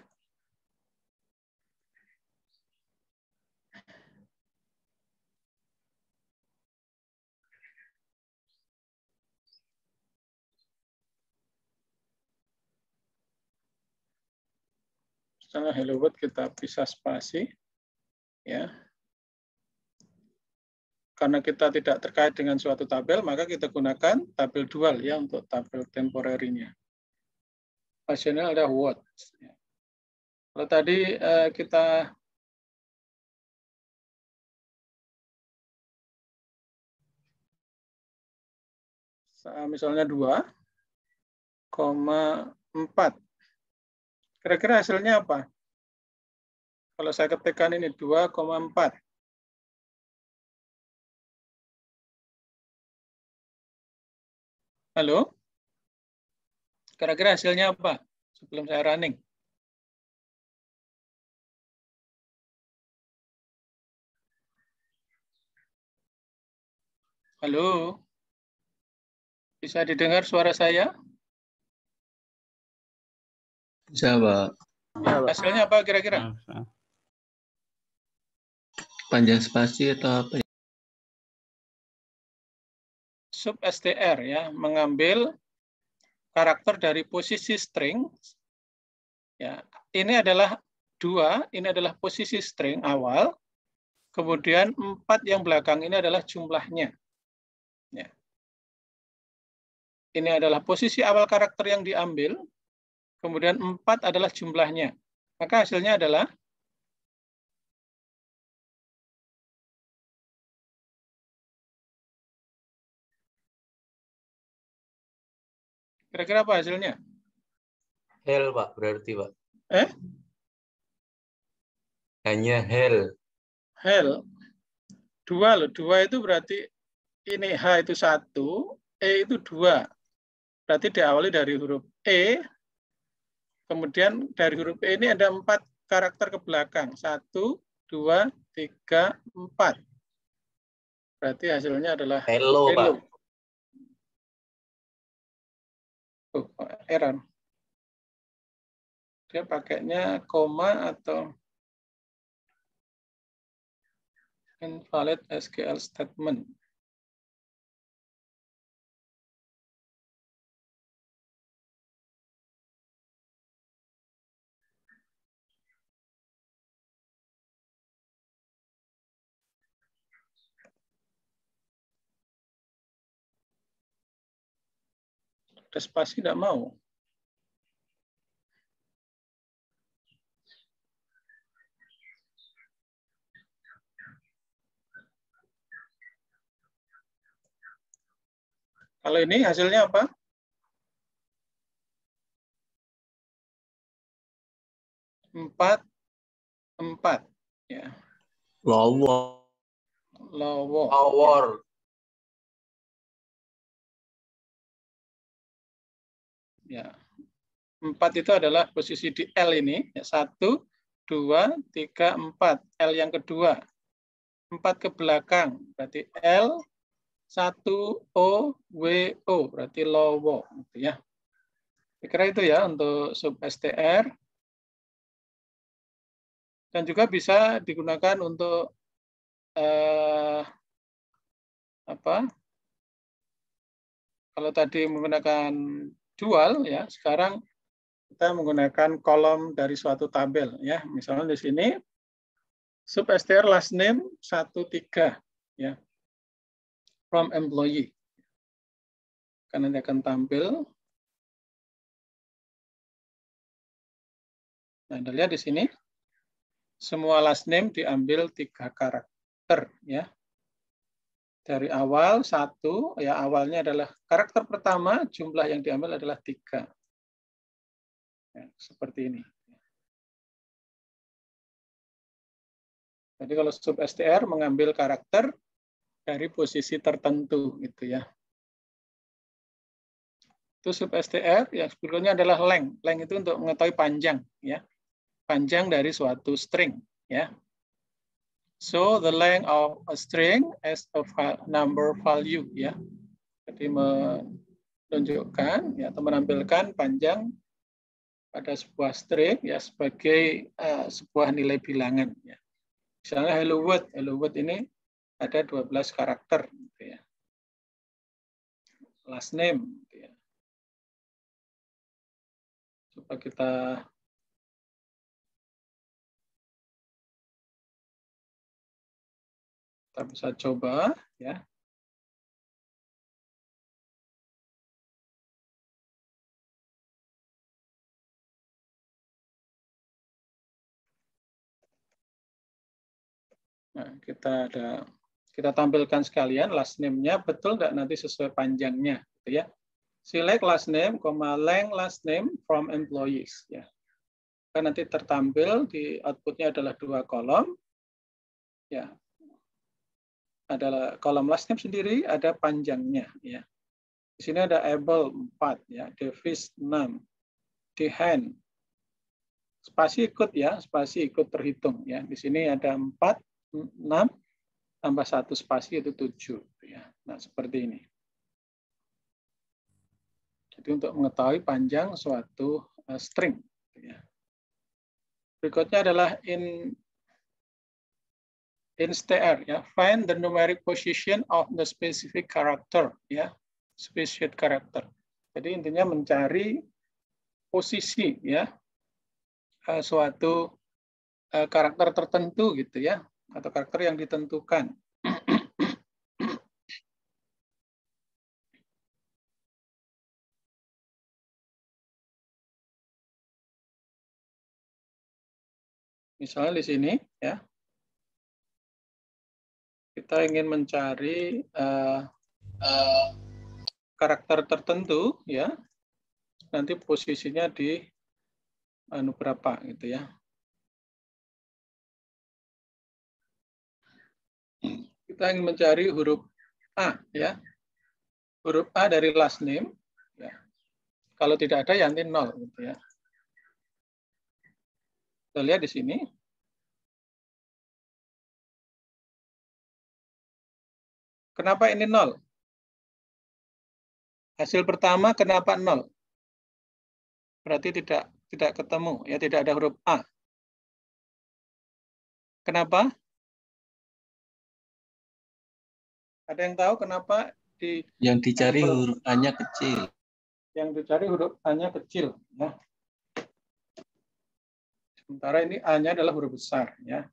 Setelah hello world kita pisah spasi, ya. Karena kita tidak terkait dengan suatu tabel, maka kita gunakan tabel dual, ya, untuk tabel temporary-nya. Hasilnya ada what. Ya. Kalau tadi kita misalnya 2,4. Kira-kira hasilnya apa? Kalau saya ketikkan ini 2,4. Halo? Kira-kira hasilnya apa? Sebelum saya running. Halo? Bisa didengar suara saya? Bisa, Pak. Ya, hasilnya apa kira-kira? Panjang spasi atau apa ya? Sub str, ya, mengambil karakter dari posisi string. Ya, ini adalah 2, ini adalah posisi string awal. Kemudian 4 yang belakang ini adalah jumlahnya. Ya. Ini adalah posisi awal karakter yang diambil. Kemudian 4 adalah jumlahnya. Maka hasilnya adalah kira-kira apa hasilnya? Hell, Pak, berarti, Pak. Hanya hell. Hell. 2 loh. 2 itu berarti ini H itu 1, E itu 2. Berarti diawali dari huruf E. Kemudian dari huruf E ini ada 4 karakter ke belakang. 1, 2, 3, 4. Berarti hasilnya adalah hello, Pak. error. Dia pakainya koma atau invalid SQL statement. Ada spasi tidak mau. Kalau ini hasilnya apa? 4, 4. Ya. Lowo. Lower. Ya. 4 itu adalah posisi di L ini. 1, 2, 3, 4. L yang kedua. 4 ke belakang. Berarti L, 1, O, W, O. Berarti lowo. Gitu ya. Kira-kira itu ya untuk sub STR. Dan juga bisa digunakan untuk kalau tadi menggunakan dual ya, sekarang kita menggunakan kolom dari suatu tabel ya. Misalnya di sini sub str last name 13 ya. From employee. Karena nanti akan tampil. Nah, Anda lihat di sini semua last name diambil 3 karakter ya. Dari awal 1, ya awalnya adalah karakter pertama, jumlah yang diambil adalah 3. Ya, seperti ini. Jadi kalau sub str mengambil karakter dari posisi tertentu gitu ya. Itu sub str, yang berikutnya adalah length. Length itu untuk mengetahui panjang ya. Panjang dari suatu string ya. So the length of a string as a number value ya. Jadi menunjukkan ya atau menampilkan panjang pada sebuah string ya sebagai sebuah nilai bilangan ya. Misalnya hello world ini ada 12 karakter gitu ya. Last name gitu ya. Coba kita bisa coba ya. Nah, kita tampilkan sekalian last name-nya betul nggak nanti sesuai panjangnya gitu ya. Select last name, length last name from employees ya. Kan nanti tertampil di outputnya adalah 2 kolom ya. Adalah kolom last name sendiri, ada panjangnya ya. Di sini ada able 4 ya, Davis 6, Dehan. Spasi ikut ya, spasi ikut terhitung ya. Di sini ada 4, 6 tambah 1 spasi itu 7 ya. Nah, seperti ini. Jadi untuk mengetahui panjang suatu string ya. Berikutnya adalah in str ya, find the numeric position of the specific character ya, specific character. Jadi intinya mencari posisi ya suatu karakter tertentu gitu ya, atau karakter yang ditentukan. Misalnya di sini ya. Kita ingin mencari karakter tertentu ya, nanti posisinya di berapa gitu ya. Kita ingin mencari huruf A ya, huruf A dari last name ya. Kalau tidak ada ya nanti 0 gitu ya. Kita lihat di sini. Kenapa ini 0? Hasil pertama kenapa 0? berarti tidak ketemu, ya tidak ada huruf A. Kenapa? Ada yang tahu kenapa Yang dicari huruf A-nya kecil. Yang dicari huruf A-nya kecil, ya. Sementara ini A-nya adalah huruf besar, ya.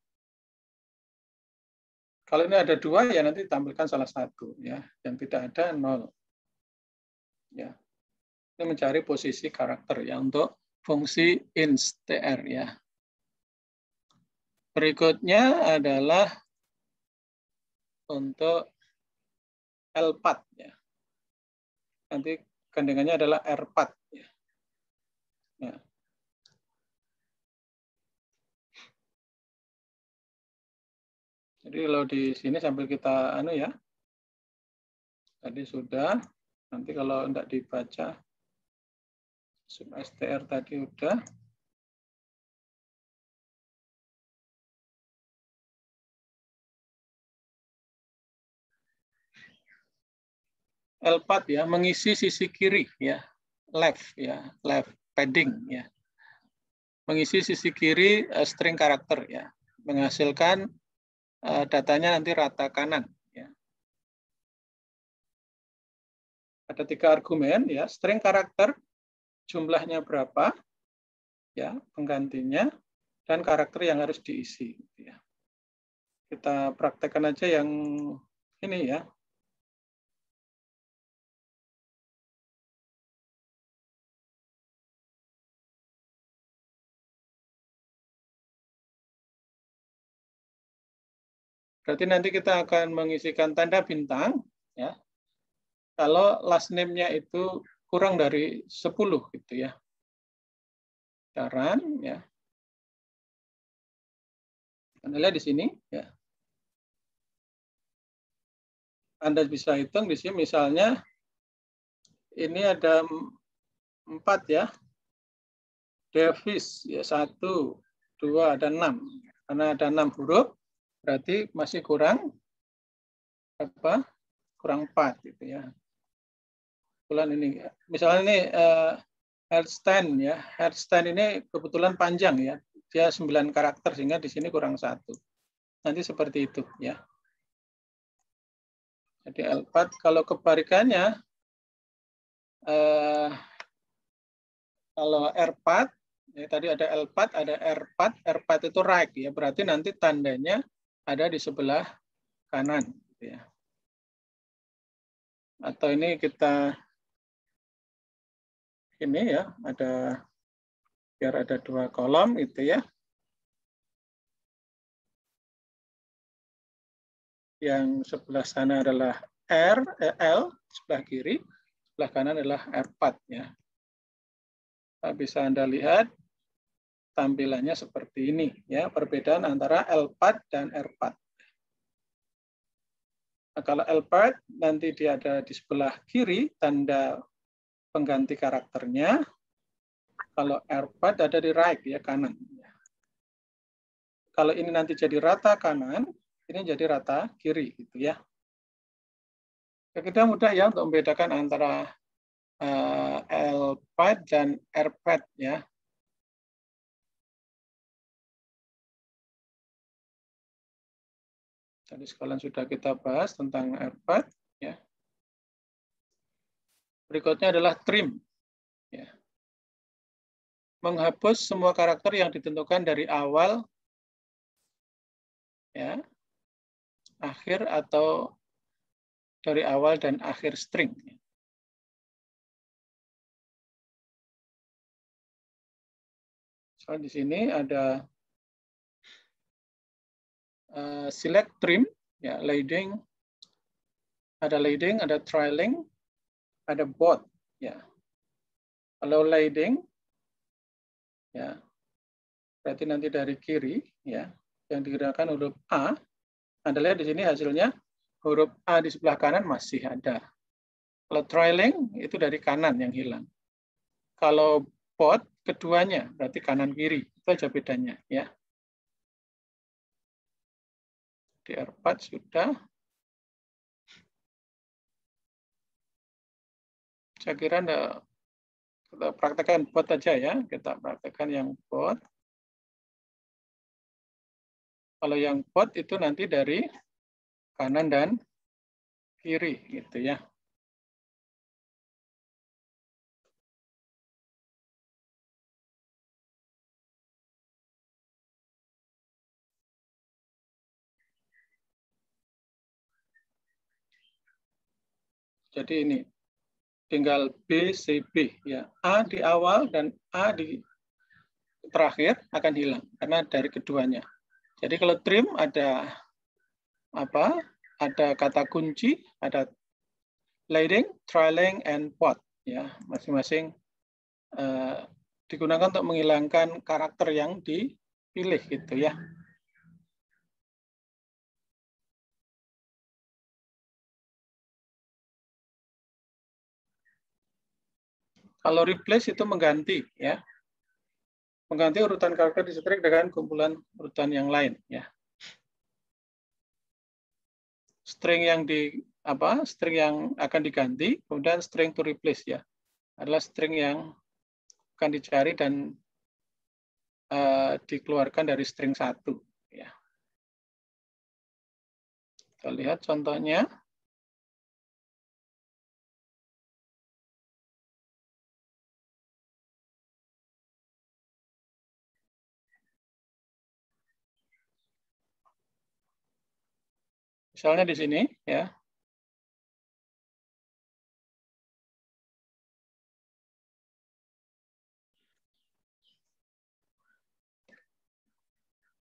Kalau ini ada 2, ya nanti tampilkan salah satu, ya. Yang tidak ada 0. Ya. Ini mencari posisi karakter ya untuk fungsi instr, ya. Berikutnya adalah untuk L4, ya. Nanti gandengannya adalah R4, ya. Ya. Jadi kalau di sini sambil kita ya. Tadi sudah. Nanti kalau tidak dibaca sub str tadi udah. L4 ya, mengisi sisi kiri ya, left ya, left padding ya. Mengisi sisi kiri string karakter ya, menghasilkan datanya nanti rata kanan ya. Ada 3 argumen ya, string karakter jumlahnya berapa ya, penggantinya dan karakter yang harus diisi ya. Kita praktekkan aja yang ini ya. Berarti nanti kita akan mengisikan tanda bintang ya. Kalau last name-nya itu kurang dari 10 gitu ya. Saran ya. Anda lihat di sini ya. Anda bisa hitung di sini misalnya ini ada 4 ya. Davis ya 1, 2 dan 6. Karena ada 6 huruf berarti masih kurang apa? Kurang 4 gitu ya. Kebetulan ini misalnya ini Headstand ya. Headstand ini kebetulan panjang ya. Dia 9 karakter sehingga di sini kurang 1. Nanti seperti itu ya. Jadi L4 kalau kebalikannya kalau R4 ya, tadi ada L4, ada R4, R4 itu right ya. Berarti nanti tandanya ada di sebelah kanan gitu ya. Atau ini kita ini ya, ada biar ada 2 kolom gitu ya. Yang sebelah sana adalah L, sebelah kiri, sebelah kanan adalah R4 ya. Bisa Anda lihat tampilannya seperti ini ya, perbedaan antara L4 dan R4. Nah, kalau L4 nanti dia ada di sebelah kiri tanda pengganti karakternya. Kalau R4 ada di right ya, kanan. Kalau ini nanti jadi rata kanan, ini jadi rata kiri gitu ya. Kita mudah ya untuk membedakan antara L4 dan R4 ya. Tadi sekalian sudah kita bahas tentang R4 ya. Berikutnya adalah trim ya. Menghapus semua karakter yang ditentukan dari awal ya, akhir atau dari awal dan akhir string. So, di sini ada select trim, ya, leading, ada trailing, ada both. Ya. Kalau leading, ya, berarti nanti dari kiri, ya, yang digunakan huruf A. Anda lihat di sini hasilnya huruf A di sebelah kanan masih ada. Kalau trailing itu dari kanan yang hilang. Kalau both keduanya berarti kanan kiri. Itu aja bedanya ya. Di R4 sudah. Saya kira Anda Kita praktekkan both aja ya. Kita praktekkan yang both. Kalau yang both itu nanti dari kanan dan kiri gitu ya. Jadi ini tinggal B, C, B ya. A di awal dan A di terakhir akan hilang karena dari keduanya. Jadi kalau trim ada apa? Ada kata kunci, ada leading, trailing, and pot ya. Masing-masing digunakan untuk menghilangkan karakter yang dipilih gitu ya. Kalau replace itu mengganti ya. Mengganti urutan karakter di string dengan kumpulan urutan yang lain ya. String yang string yang akan diganti, kemudian string to replace ya. Adalah string yang akan dicari dan dikeluarkan dari string 1 ya. Kita lihat contohnya. Misalnya di sini ya.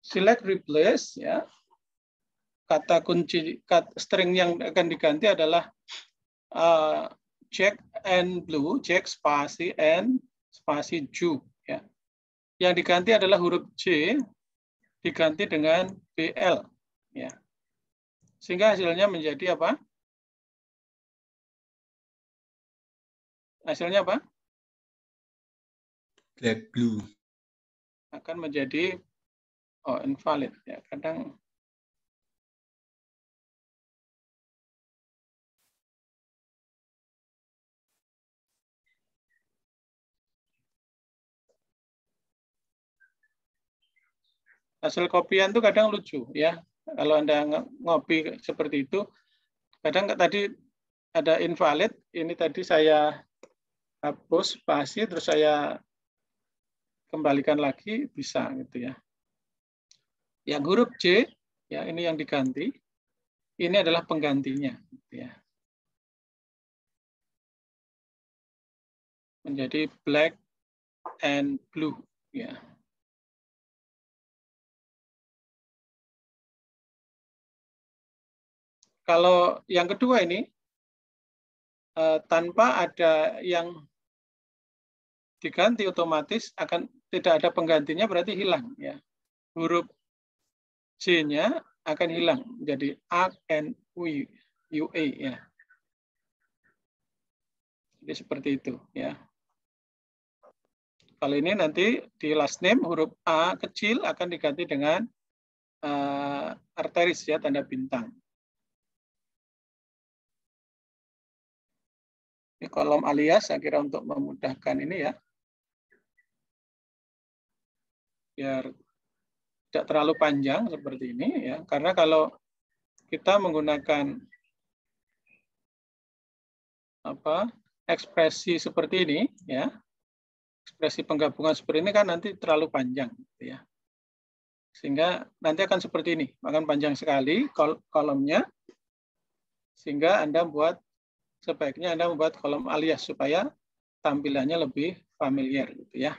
Select replace ya. Kata kunci string yang akan diganti adalah Jack and Blue, Jack spasi and spasi Ju ya. Yang diganti adalah huruf J diganti dengan BL ya. Sehingga hasilnya menjadi apa? Hasilnya apa? Black blue. Akan menjadi invalid ya. Kadang hasil kopian itu kadang lucu ya. Kalau Anda ngopi seperti itu, kadang tadi ada invalid, ini tadi saya hapus spasi terus saya kembalikan lagi bisa gitu ya. Yang huruf J ya ini yang diganti. Ini adalah penggantinya gitu ya. Menjadi black and blue ya. Kalau yang kedua ini tanpa ada yang diganti otomatis akan tidak ada penggantinya berarti hilang ya. Huruf J-nya akan hilang jadi A and UA ya. Jadi seperti itu ya. Kalau ini nanti di last name huruf A kecil akan diganti dengan arteris ya tanda bintang. Ini kolom alias saya kira untuk memudahkan ini ya. Biar tidak terlalu panjang seperti ini ya. Karena kalau kita menggunakan ekspresi seperti ini ya. Ekspresi penggabungan seperti ini kan nanti terlalu panjang gitu ya. Sehingga nanti akan seperti ini, akan panjang sekali kolomnya. Sehingga sebaiknya Anda membuat kolom alias supaya tampilannya lebih familiar gitu ya.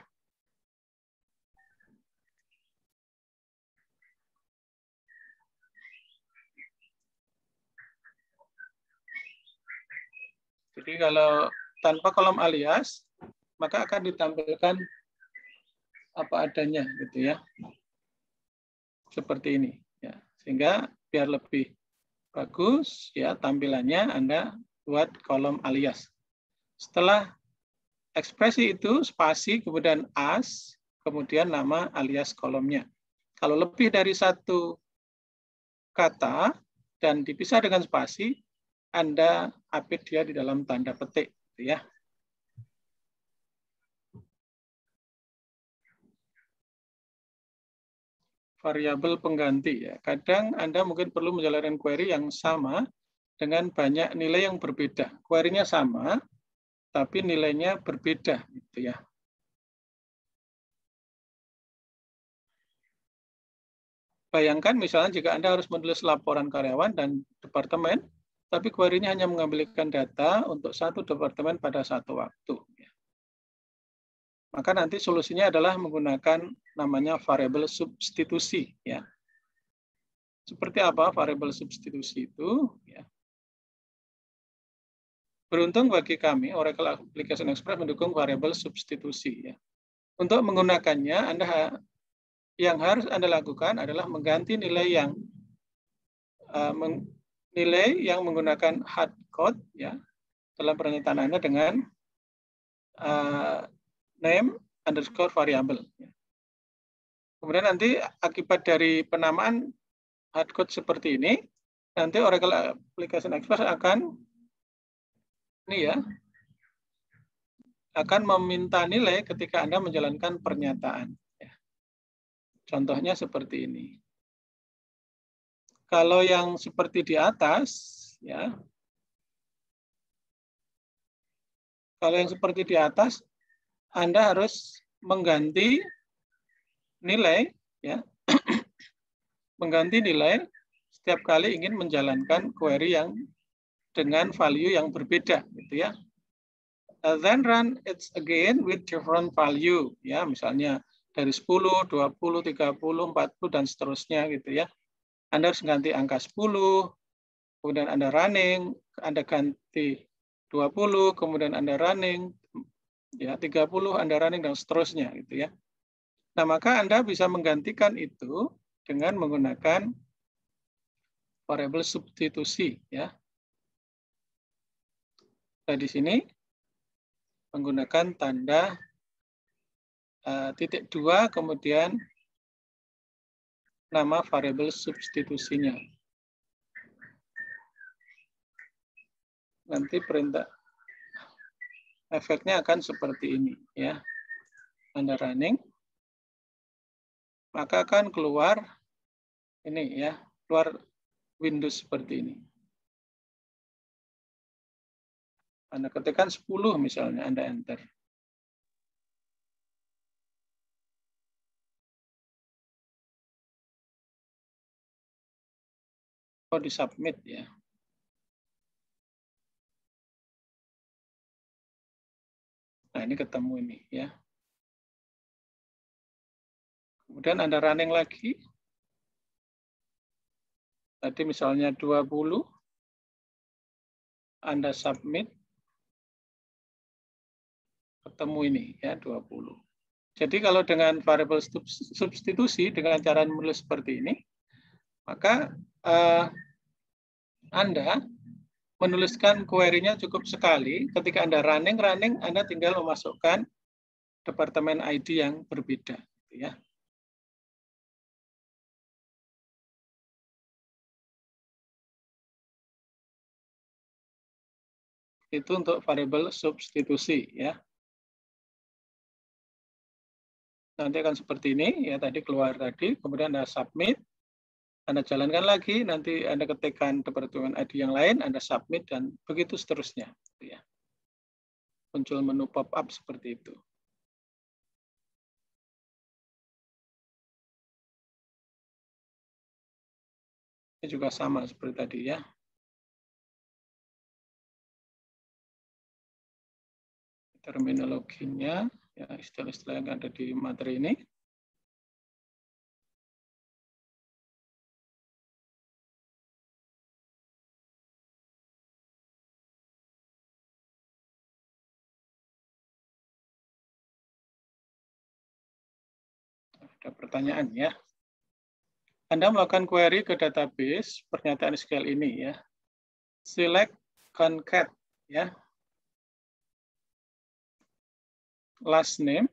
Jadi kalau tanpa kolom alias, maka akan ditampilkan apa adanya gitu ya. Seperti ini ya. Sehingga biar lebih bagus ya tampilannya Anda buat kolom alias. Setelah ekspresi itu spasi kemudian as, kemudian nama alias kolomnya. Kalau lebih dari satu kata dan dipisah dengan spasi, Anda update dia di dalam tanda petik gitu ya. variabel pengganti ya. Kadang Anda mungkin perlu menjalankan query yang sama dengan banyak nilai yang berbeda. Query-nya sama, tapi nilainya berbeda gitu ya. Bayangkan misalnya jika Anda harus menulis laporan karyawan dan departemen, tapi query-nya hanya mengambilkan data untuk satu departemen pada satu waktu. Maka nanti solusinya adalah menggunakan namanya variabel substitusi. Ya. Seperti apa variabel substitusi itu? Ya. Beruntung bagi kami, Oracle Application Express mendukung variabel substitusi. Ya. Untuk menggunakannya, yang harus Anda lakukan adalah mengganti nilai yang menggunakan hard code ya dalam pernyataan Anda dengan name underscore variable. Kemudian nanti akibat dari penamaan hard code seperti ini, nanti Oracle Application Express akan meminta nilai ketika Anda menjalankan pernyataan. Contohnya seperti ini. Kalau yang seperti di atas, ya. Kalau yang seperti di atas, Anda harus mengganti nilai, ya. Mengganti nilai setiap kali ingin menjalankan query yang dengan value yang berbeda, gitu ya. Then run it again with different value, ya. Misalnya dari 10, 20, 30, 40, dan seterusnya gitu ya. Anda harus ganti angka 10, kemudian Anda running, Anda ganti 20, kemudian Anda running, ya 30, Anda running, dan seterusnya gitu ya. Nah, maka Anda bisa menggantikan itu dengan menggunakan variabel substitusi ya. Nah, di sini menggunakan tanda titik 2, kemudian nama variabel substitusinya. Nanti perintah efeknya akan seperti ini ya. Anda running, maka akan keluar ini ya, keluar Windows seperti ini. Anda ketikkan 10 misalnya, Anda enter. Oh, di submit ya. Nah, ini ketemu ini ya. Kemudian Anda running lagi. Tadi misalnya 20. Anda submit. Ketemu ini ya, 20. Jadi kalau dengan variabel substitusi dengan cara menulis seperti ini, maka Anda menuliskan query-nya cukup sekali. Ketika Anda running, Anda tinggal memasukkan departemen ID yang berbeda. Ya. Itu untuk variabel substitusi. Ya. Nanti akan seperti ini. Ya, tadi keluar tadi, kemudian Anda submit. Anda jalankan lagi, nanti Anda ketikkan departemen ID yang lain, Anda submit, dan begitu seterusnya. Ya. Muncul menu pop-up seperti itu. Ini juga sama seperti tadi ya. Terminologinya, ya istilah-istilah yang ada di materi ini. Ada pertanyaan ya. Anda melakukan query ke database pernyataan SQL ini ya. Select concat ya. Last name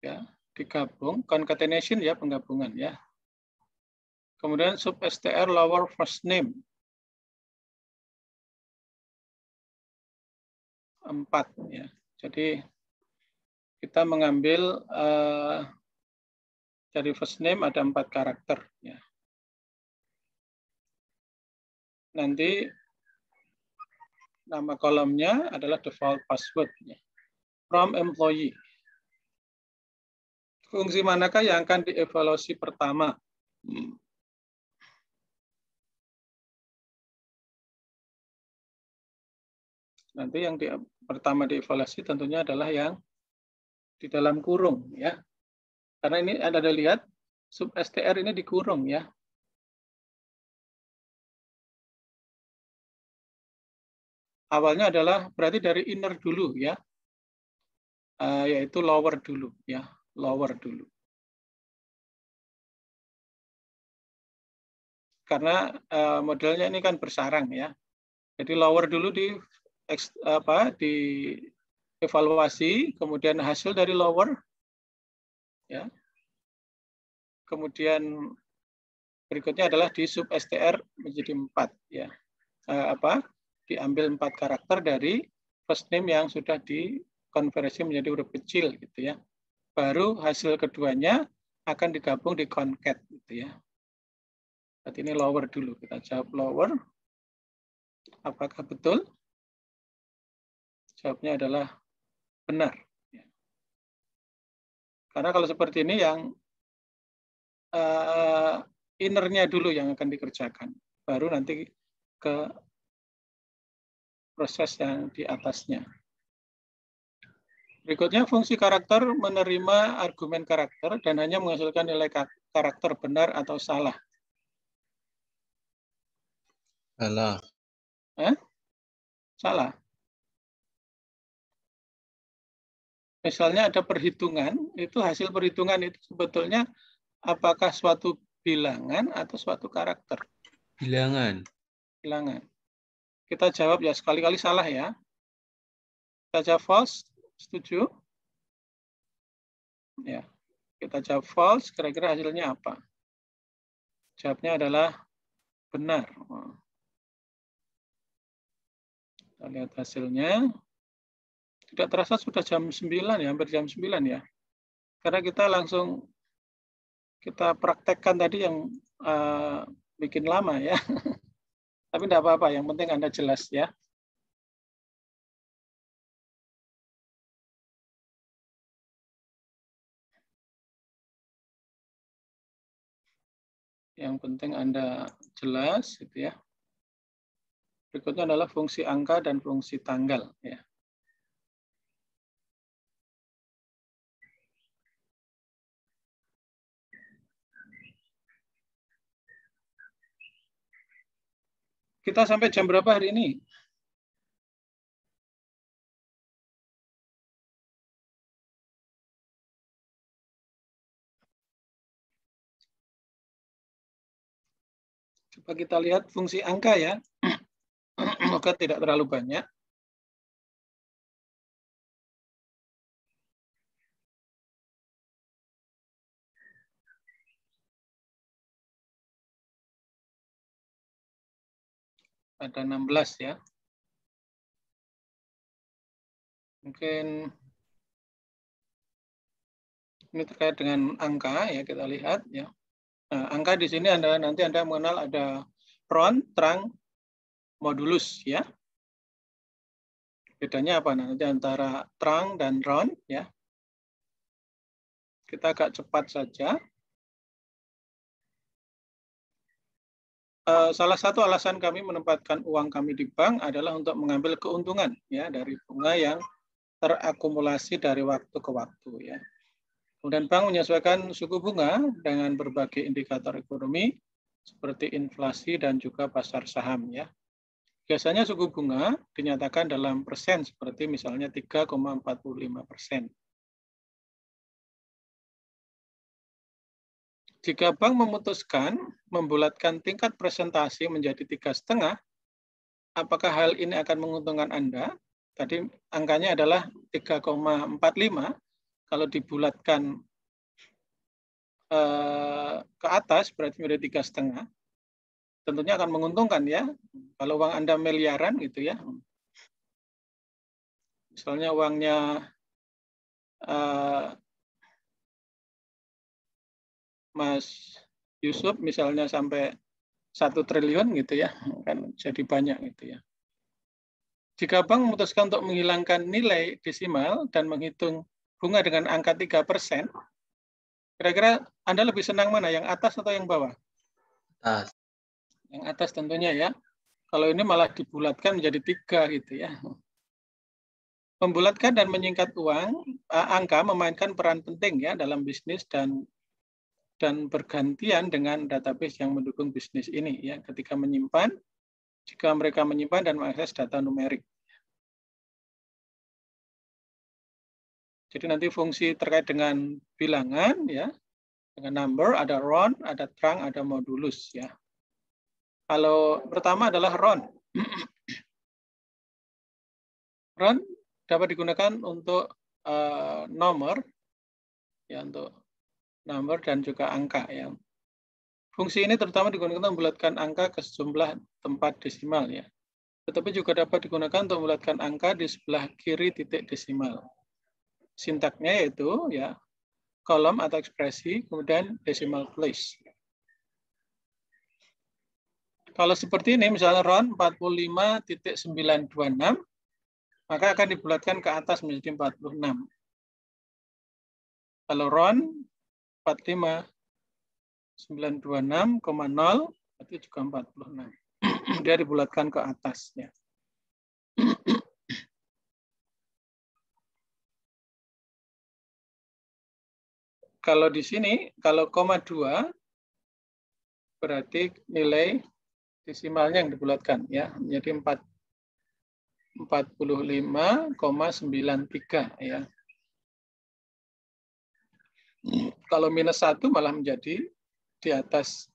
ya, digabung, concatenation ya, penggabungan ya. Kemudian sub str lower first name 4 ya. Jadi kita mengambil Dari first name ada 4 karakter. Ya. Nanti nama kolomnya adalah default password. Ya. From employee. Fungsi manakah yang akan dievaluasi pertama? Nanti yang pertama dievaluasi tentunya adalah yang di dalam kurung, ya. Karena ini Anda lihat sub str ini dikurung, ya. Awalnya adalah berarti dari inner dulu, ya. Yaitu lower dulu, ya. Lower dulu. Karena modelnya ini kan bersarang, ya. Jadi lower dulu di evaluasi, kemudian hasil dari lower, ya. Kemudian berikutnya adalah di sub str menjadi 4, ya. Diambil 4 karakter dari first name yang sudah dikonversi menjadi huruf kecil, gitu ya. Baru hasil keduanya akan digabung di concat, gitu ya. Berarti ini lower dulu, kita jawab lower. Apakah betul? Jawabnya adalah benar. Karena kalau seperti ini yang innernya dulu yang akan dikerjakan. Baru nanti ke proses yang di atasnya. Berikutnya, fungsi karakter menerima argumen karakter dan hanya menghasilkan nilai karakter benar atau salah. Salah. Salah. Misalnya ada perhitungan, itu hasil perhitungan itu sebetulnya apakah suatu bilangan atau suatu karakter? Bilangan. Bilangan. Kita jawab ya sekali-kali salah ya. Kita jawab false, setuju? Ya. Kita jawab false, kira-kira hasilnya apa? Jawabnya adalah benar. Kita lihat hasilnya. Tidak terasa sudah jam 9 ya, hampir jam 9 ya. Karena kita langsung kita praktekkan tadi yang bikin lama ya. Tapi tidak apa-apa, yang penting Anda jelas ya. Yang penting Anda jelas gitu ya. Berikutnya adalah fungsi angka dan fungsi tanggal ya. Kita sampai jam berapa hari ini? Coba kita lihat fungsi angka ya. Maka tidak terlalu banyak. Ada 16 ya. Mungkin ini terkait dengan angka ya, kita lihat ya. Nah, angka di sini nanti Anda mengenal ada ron, terang, modulus ya. Bedanya apa nanti antara terang dan ron ya. Kita agak cepat saja. Salah satu alasan kami menempatkan uang kami di bank adalah untuk mengambil keuntungan ya dari bunga yang terakumulasi dari waktu ke waktu ya. Kemudian bank menyesuaikan suku bunga dengan berbagai indikator ekonomi seperti inflasi dan juga pasar saham ya. Biasanya suku bunga dinyatakan dalam persen seperti misalnya 3,45%. Jika bank memutuskan membulatkan tingkat presentasi menjadi 3,5, apakah hal ini akan menguntungkan Anda? Tadi angkanya adalah 3,45. Kalau dibulatkan ke atas berarti menjadi 3,5. Tentunya akan menguntungkan ya. Kalau uang Anda miliaran gitu ya. Misalnya uangnya Mas Yusuf misalnya sampai 1 triliun gitu ya, kan jadi banyak gitu ya. Jika bank memutuskan untuk menghilangkan nilai desimal dan menghitung bunga dengan angka 3%, kira-kira Anda lebih senang mana, yang atas atau yang bawah? Atas. Yang atas tentunya ya. Kalau ini malah dibulatkan menjadi 3 gitu ya. Membulatkan dan menyingkat angka memainkan peran penting ya dalam bisnis dan bergantian dengan database yang mendukung bisnis ini ya. Ketika menyimpan, jika mereka menyimpan dan mengakses data numerik. Jadi nanti fungsi terkait dengan bilangan ya, dengan number, ada round, ada trunk, ada modulus ya. Kalau pertama adalah round. Round dapat digunakan untuk nomor ya, untuk nomor dan juga angka ya. Fungsi ini terutama digunakan untuk membulatkan angka ke sejumlah tempat desimal ya. Tetapi juga dapat digunakan untuk membulatkan angka di sebelah kiri titik desimal. Sintaknya yaitu ya kolom atau ekspresi, kemudian decimal place. Kalau seperti ini, misalnya round 45.926, maka akan dibulatkan ke atas menjadi 46. Kalau round 45.926,0, itu juga 46. Dia dibulatkan ke atas. Ya. Kalau di sini, kalau koma 2, berarti nilai desimalnya yang dibulatkan ya, menjadi 45,93 ya. Kalau minus 1 malah menjadi di atas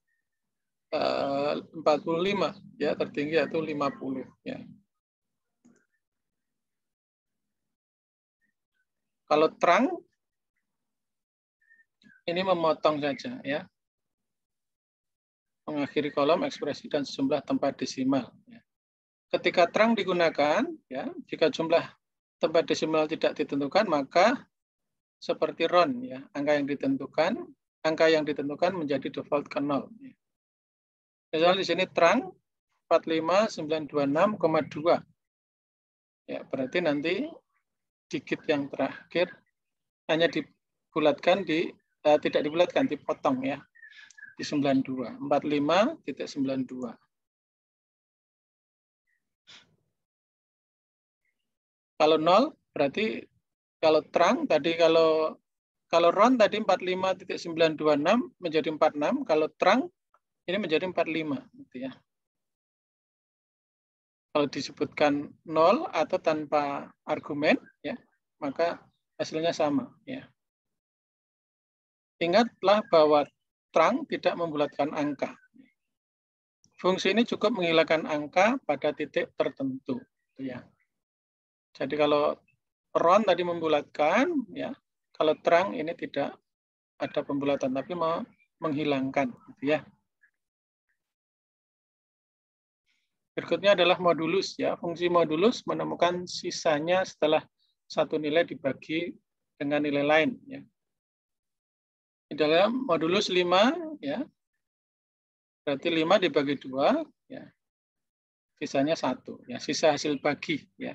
45 ya, tertinggi yaitu 50 ya. Kalau terang ini memotong saja ya. Mengakhiri kolom ekspresi dan sejumlah tempat desimal ya. Ketika terang digunakan ya, jika jumlah tempat desimal tidak ditentukan maka seperti round ya, angka yang ditentukan menjadi default ke 0 ya. Misalnya di sini terang 45.926,2 ya, berarti nanti digit yang terakhir hanya dibulatkan tidak dibulatkan, dipotong ya di 92, 45.92. Kalau 0 berarti kalau terang tadi kalau round tadi 45.926 menjadi 46, kalau terang ini menjadi 45 gitu ya. Kalau disebutkan 0 atau tanpa argumen ya, maka hasilnya sama ya. Ingatlah bahwa terang tidak membulatkan angka. Fungsi ini cukup menghilangkan angka pada titik tertentu ya. Jadi kalau round tadi membulatkan ya, kalau terang ini tidak ada pembulatan tapi mau menghilangkan gitu ya. Berikutnya adalah modulus ya. Fungsi modulus menemukan sisanya setelah satu nilai dibagi dengan nilai lain ya. Di dalam modulus 5 ya. Berarti 5 dibagi 2 ya. Sisanya 1 ya, sisa hasil bagi ya.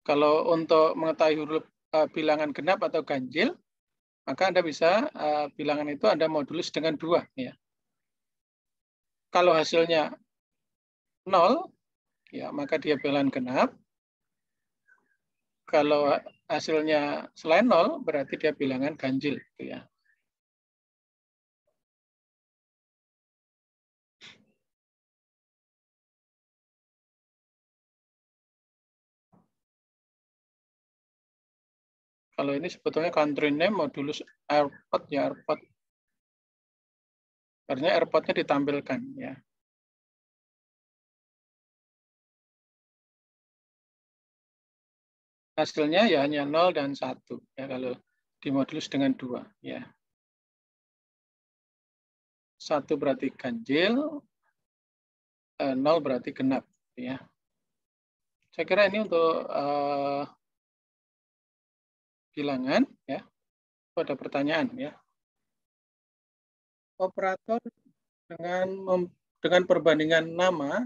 Kalau untuk mengetahui huruf bilangan genap atau ganjil, maka Anda bisa bilangan itu Anda modulus dengan 2 ya. Kalau hasilnya 0 ya, maka dia bilangan genap. Kalau hasilnya selain 0 berarti dia bilangan ganjil gitu ya. Kalau ini sebetulnya country name modulus airport ya, airport. Artinya airportnya ditampilkan ya. Hasilnya ya hanya 0 dan 1 ya kalau dimodulus dengan 2 ya. 1 berarti ganjil, 0 berarti genap ya. Saya kira ini untuk bilangan, ya. Itu ada pertanyaan, ya. Operator dengan perbandingan nama,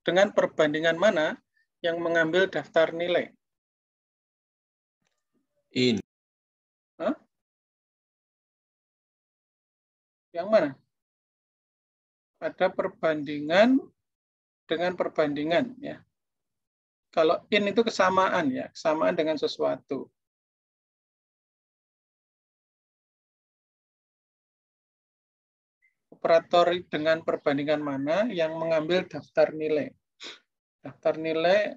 dengan perbandingan mana yang mengambil daftar nilai? In. Hah? Yang mana? Ada perbandingan dengan perbandingan, ya. Kalau in itu kesamaan, ya, kesamaan dengan sesuatu. Operator dengan perbandingan mana yang mengambil daftar nilai? Daftar nilai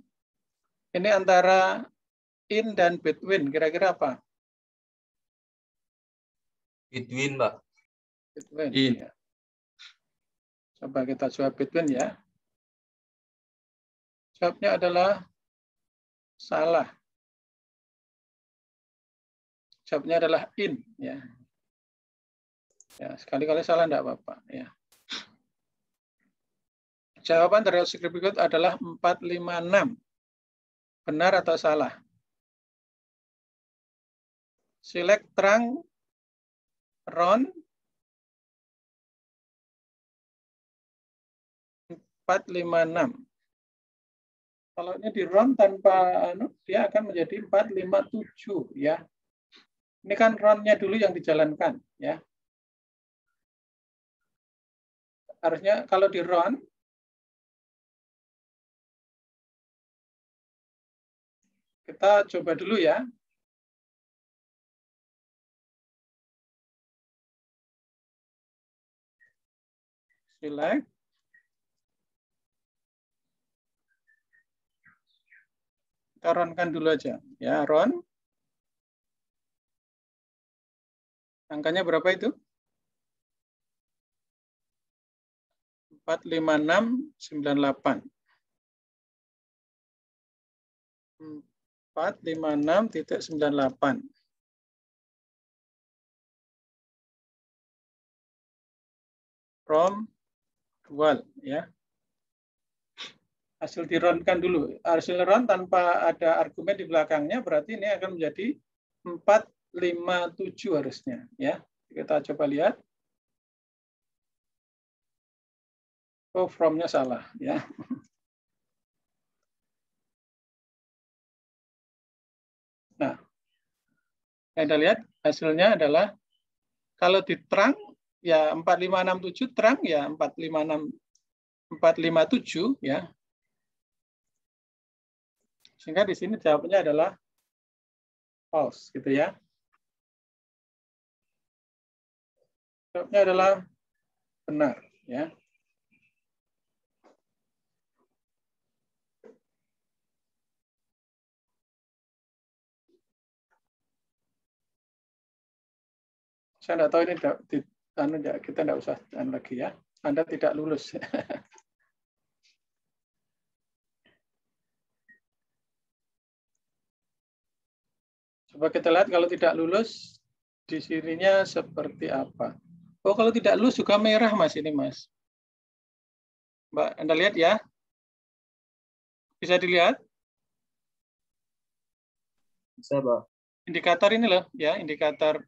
ini antara in dan between, kira-kira apa? Between, Pak. Between. In. Ya. Coba kita jawab between, ya. Jawabnya adalah salah. Jawabnya adalah in, ya. Ya, sekali-kali salah enggak apa-apa, ya. Jawaban dari script berikut adalah 456. Benar atau salah? Select terang, round, 456. Kalau ini di round tanpa dia akan menjadi 457, ya. Ini kan roundnya dulu yang dijalankan, ya. Harusnya kalau di round kita coba dulu, ya. Select. Kita run-kan dulu aja, ya, run. Angkanya berapa itu? 45698. 456.98. From dual, ya. Hasil di-run-kan dulu. Hasil run tanpa ada argumen di belakangnya, berarti ini akan menjadi 457 harusnya, ya. Kita coba lihat. Oh, from-nya salah, ya. Nah, Anda lihat hasilnya adalah kalau diterang ya 4567, terang ya 457, ya. Sehingga di sini jawabannya adalah false, gitu, ya. Jawabnya adalah benar, ya. Saya tidak tahu ini kita tidak usah lagi, ya. Anda tidak lulus. Coba kita lihat kalau tidak lulus di sininya seperti apa. Oh, kalau tidak lulus juga merah, Mas, ini, Mas. Mbak, Anda lihat, ya. Bisa dilihat? Bisa, Pak. Indikator ini loh, ya, indikator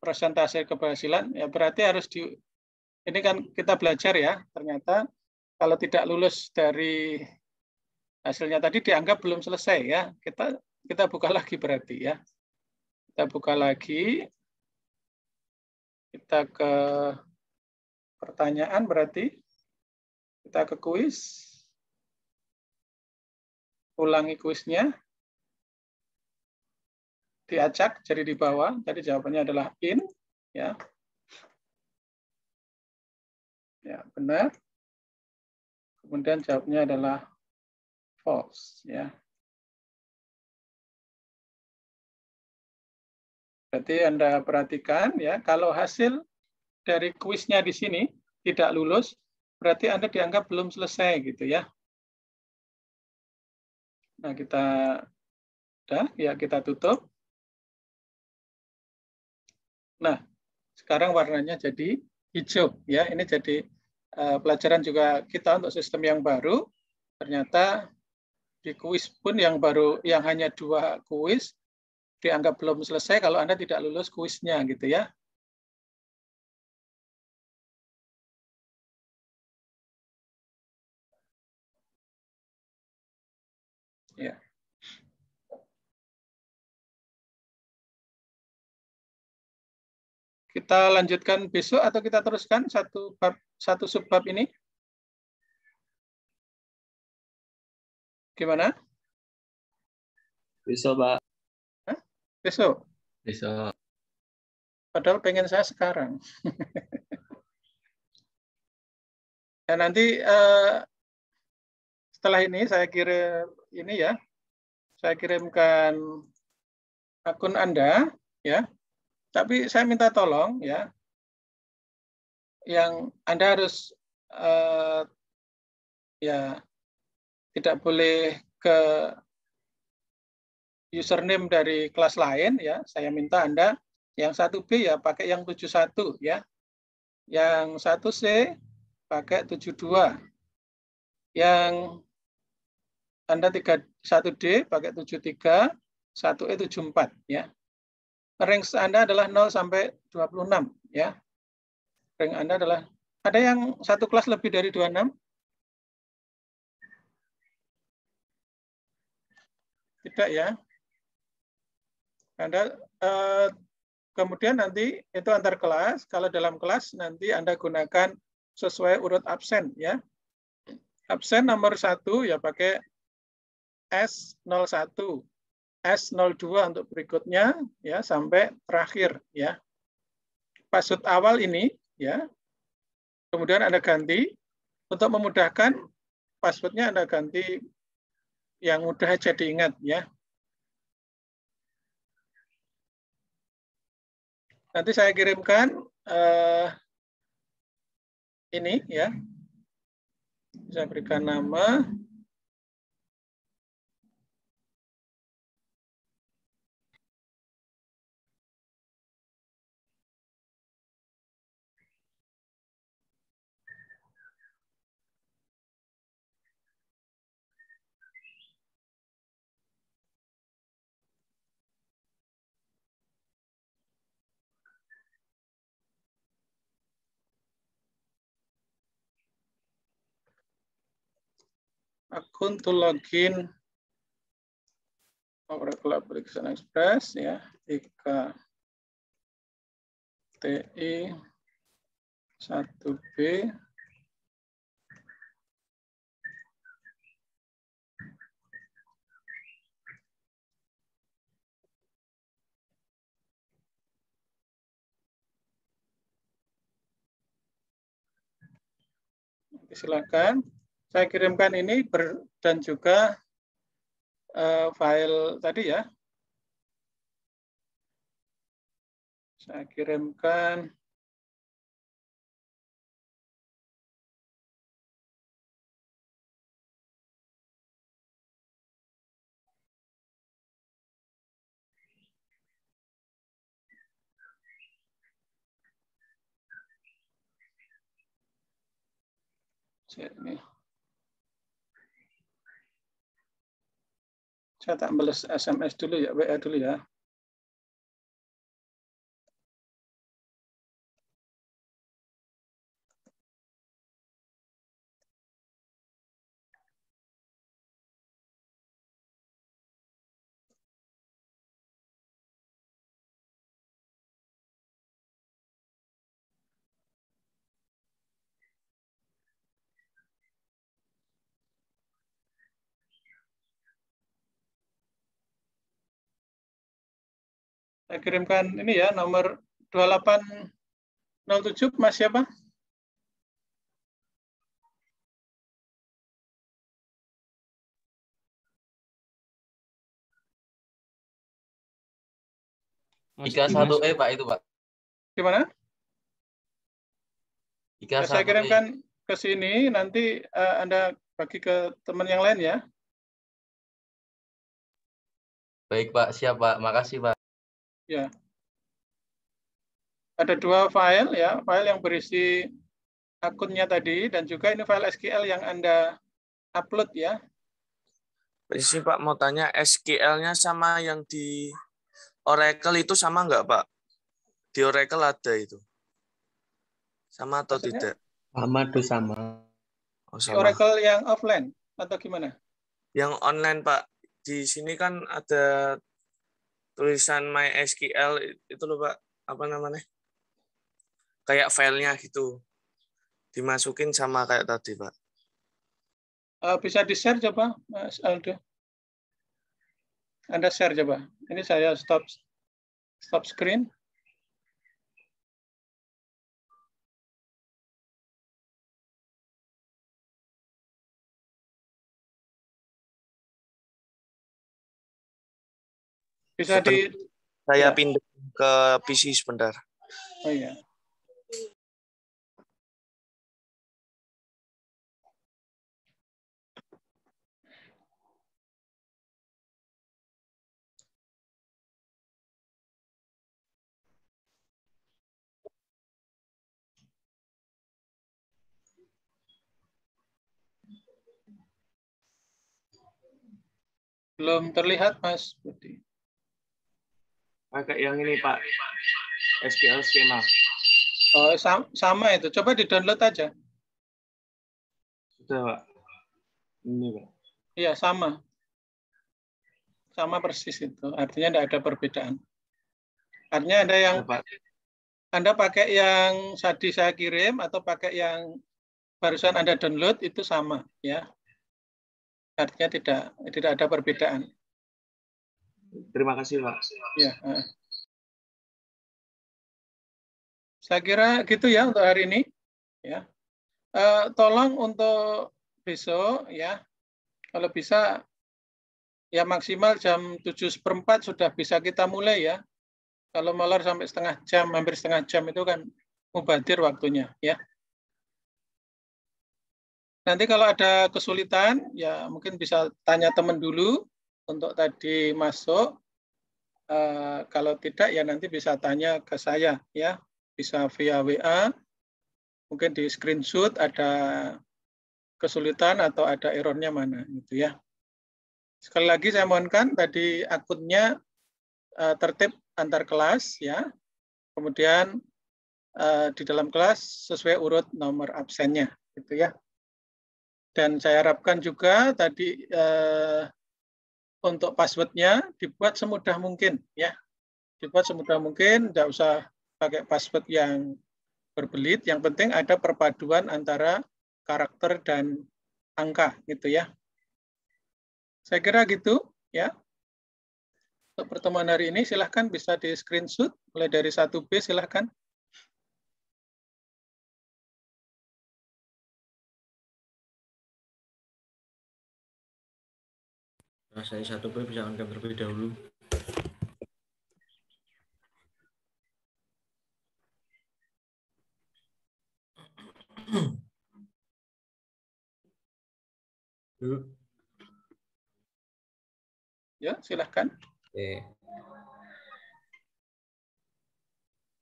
persentase keberhasilan, ya berarti harus ini kan kita belajar, ya, ternyata kalau tidak lulus dari hasilnya tadi dianggap belum selesai, ya. Kita buka lagi berarti, ya. Kita buka lagi. Kita ke pertanyaan berarti. Kita ke kuis. Ulangi kuisnya. Diacak jadi di bawah. Tadi jawabannya adalah in, ya. Ya, benar. Kemudian jawabnya adalah false, ya. Berarti Anda perhatikan, ya, kalau hasil dari kuisnya di sini tidak lulus, berarti Anda dianggap belum selesai, gitu, ya. Nah, kita tutup. Nah, sekarang warnanya jadi hijau, ya. Ini jadi pelajaran juga kita untuk sistem yang baru. Ternyata di kuis pun yang baru, yang hanya 2 kuis, dianggap belum selesai kalau Anda tidak lulus kuisnya gitu ya. Ya. Kita lanjutkan besok atau kita teruskan satu subbab ini? Gimana? Besok, Pak. Hah? Besok? Besok. Padahal pengen saya sekarang. Dan nanti setelah ini saya kirimkan akun Anda, ya. Tapi saya minta tolong, ya, yang Anda harus ya tidak boleh ke username dari kelas lain, ya. Saya minta Anda yang 1B ya pakai yang 71, ya. Yang 1C pakai 72. Yang Anda 1D pakai 73, 1E 74, ya. Range Anda adalah 0 sampai 26, ya. Range Anda adalah, ada yang satu kelas lebih dari 26? Tidak, ya. Anda kemudian nanti itu antar kelas, kalau dalam kelas nanti Anda gunakan sesuai urut absen, ya. Absen nomor 1 ya pakai S01. S02 untuk berikutnya, ya, sampai terakhir, ya. Password awal ini, ya, kemudian Anda ganti, untuk memudahkan passwordnya Anda ganti yang mudah aja diingat, ya. Nanti saya kirimkan ini, ya, saya berikan nama. Akun to login Oracle Application Express, ya, TI 1B silakan. Saya kirimkan ini dan juga file tadi, ya. Saya kirimkan ini. Saya tak balas SMS dulu, ya, WA dulu, ya. Saya kirimkan ini, ya, nomor 2807, Mas siapa? Ika 1E, Pak, itu, Pak. Gimana? Ika 1E. Saya kirimkan ke sini, nanti Anda bagi ke teman yang lain, ya. Baik, Pak. Siap, Pak. Makasih, Pak. Ya. Ada 2 file, ya, file yang berisi akunnya tadi dan juga ini file SQL yang Anda upload, ya. Permisi Pak, mau tanya SQL-nya sama yang di Oracle itu sama nggak, Pak? Di Oracle ada itu. Sama atau Maksudnya? tidak? Sama tuh sama. Oh, Di sama. Oracle yang offline atau gimana? Yang online, Pak. Di sini kan ada tulisan MySQL itu loh, Pak. Apa namanya? Kayak filenya gitu. Dimasukin sama kayak tadi, Pak. Bisa di-share coba, Mas Aldo. Anda share coba. Ini saya stop screen. Bisa di Saya ya. pindah ke PC sebentar. Oh iya. Belum terlihat, Mas Budi. Pakai yang ini, Pak. SQL skema. Oh, sama itu. Coba di-download aja. Sudah, Pak. Ini, Pak. Iya, sama. Sama persis itu. Artinya tidak ada perbedaan. Artinya ada yang Anda pakai yang tadi saya kirim atau pakai yang barusan Anda download itu sama, ya. Artinya tidak ada perbedaan. Terima kasih, Pak. Ya. Saya kira gitu ya untuk hari ini. Ya. Tolong untuk besok ya, kalau bisa ya maksimal jam 7:15 sudah bisa kita mulai ya. Kalau molor sampai setengah jam, hampir setengah jam itu kan mubadir waktunya ya. Nanti kalau ada kesulitan ya mungkin bisa tanya teman dulu untuk tadi masuk. Kalau tidak ya nanti bisa tanya ke saya ya, bisa via WA. Mungkin di screenshot ada kesulitan atau ada errornya mana gitu ya. Sekali lagi saya mohonkan tadi akunnya tertib antar kelas ya. Kemudian di dalam kelas sesuai urut nomor absennya gitu ya. Dan saya harapkan juga tadi untuk passwordnya dibuat semudah mungkin ya. Dibuat semudah mungkin, tidak usah pakai password yang berbelit. Yang penting ada perpaduan antara karakter dan angka gitu ya. Saya kira gitu ya. Untuk pertemuan hari ini silahkan bisa di screenshot mulai dari 1B silahkan. Nah, saya 1B bisa on-cam terlebih dahulu. Ya, silahkan. Oke.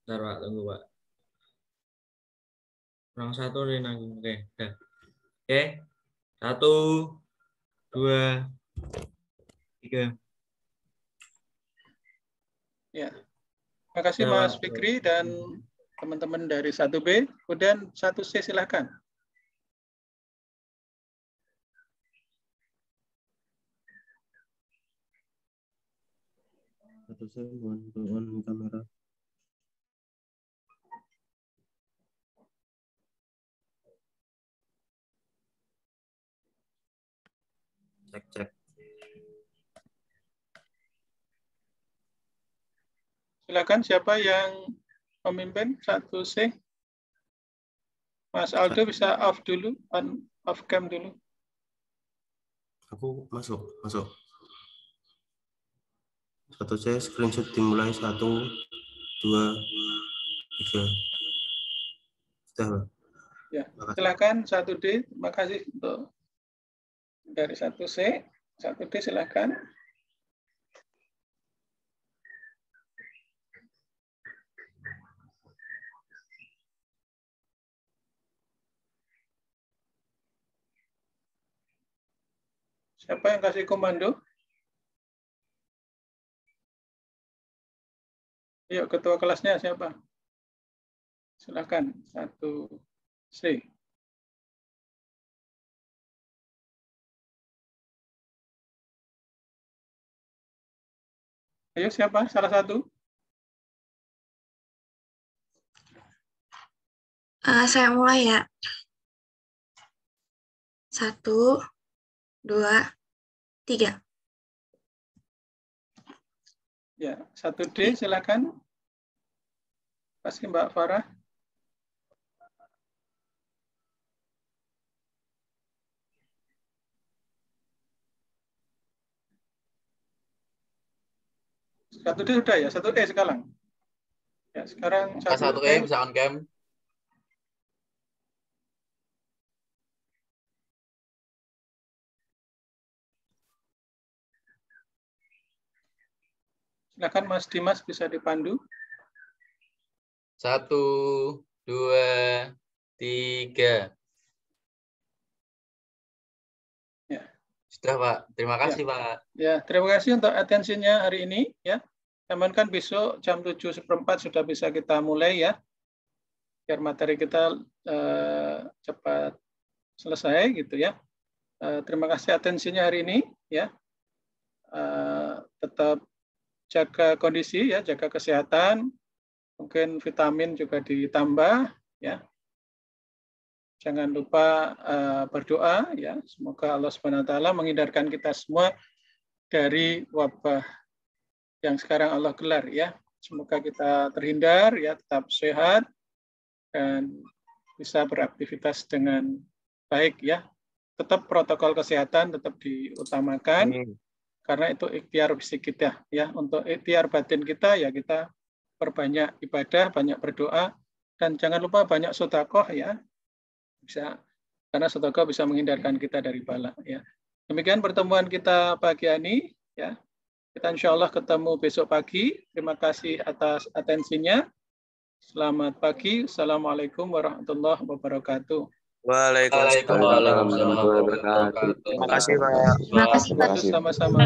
Bentar, Pak, tunggu, Pak. Kurang satu nih nanggung. Oke, udah. Oke. 1, 2, 3. Ya. Terima kasih Ya, Mas Pak. Fikri dan teman-teman dari 1B. Kemudian 1C silahkan. Satu saya mohon kamera. Cek. Silakan siapa yang memimpin 1C? Mas Aldo bisa off dulu, off cam dulu. Aku masuk. Satu saya screenshot dimulai 1, 2, 3. Sudah, Pak. Ya, silakan 1D. Terima kasih untuk dari 1C. 1D silakan. Siapa yang kasih komando? Yuk, ketua kelasnya siapa? Silakan, 1C. Ayo, siapa? Salah satu? Saya mulai ya. 1, 2, 3. Ya, 1D silakan. Pasti Mbak Farah. Satu D sudah ya, 1E sekarang. Ya, sekarang 1E bisa on cam. Silakan Mas Dimas bisa dipandu. 1, 2, 3. Ya. Sudah Pak. Terima kasih Pak. Ya, terima kasih untuk atensinya hari ini ya. Teman kan besok jam 7:15 sudah bisa kita mulai ya. Biar materi kita cepat selesai gitu ya. Terima kasih atensinya hari ini ya. Tetap jaga kondisi ya, jaga kesehatan. Mungkin vitamin juga ditambah ya. Jangan lupa berdoa ya. Semoga Allah SWT menghindarkan kita semua dari wabah yang sekarang Allah gelar ya. Semoga kita terhindar ya, tetap sehat dan bisa beraktivitas dengan baik ya. Tetap protokol kesehatan tetap diutamakan karena itu ikhtiar fisik kita ya. Untuk ikhtiar batin kita ya kita perbanyak ibadah, banyak berdoa dan jangan lupa banyak sedekah ya. Bisa karena sedekah bisa menghindarkan kita dari bala ya. Demikian pertemuan kita pagi ini ya. Kita insya Allah ketemu besok pagi. Terima kasih atas atensinya. Selamat pagi. Assalamualaikum warahmatullahi wabarakatuh. Waalaikumsalam warahmatullahi wabarakatuh. Terima kasih Pak. Terima kasih Pak. Sama-sama.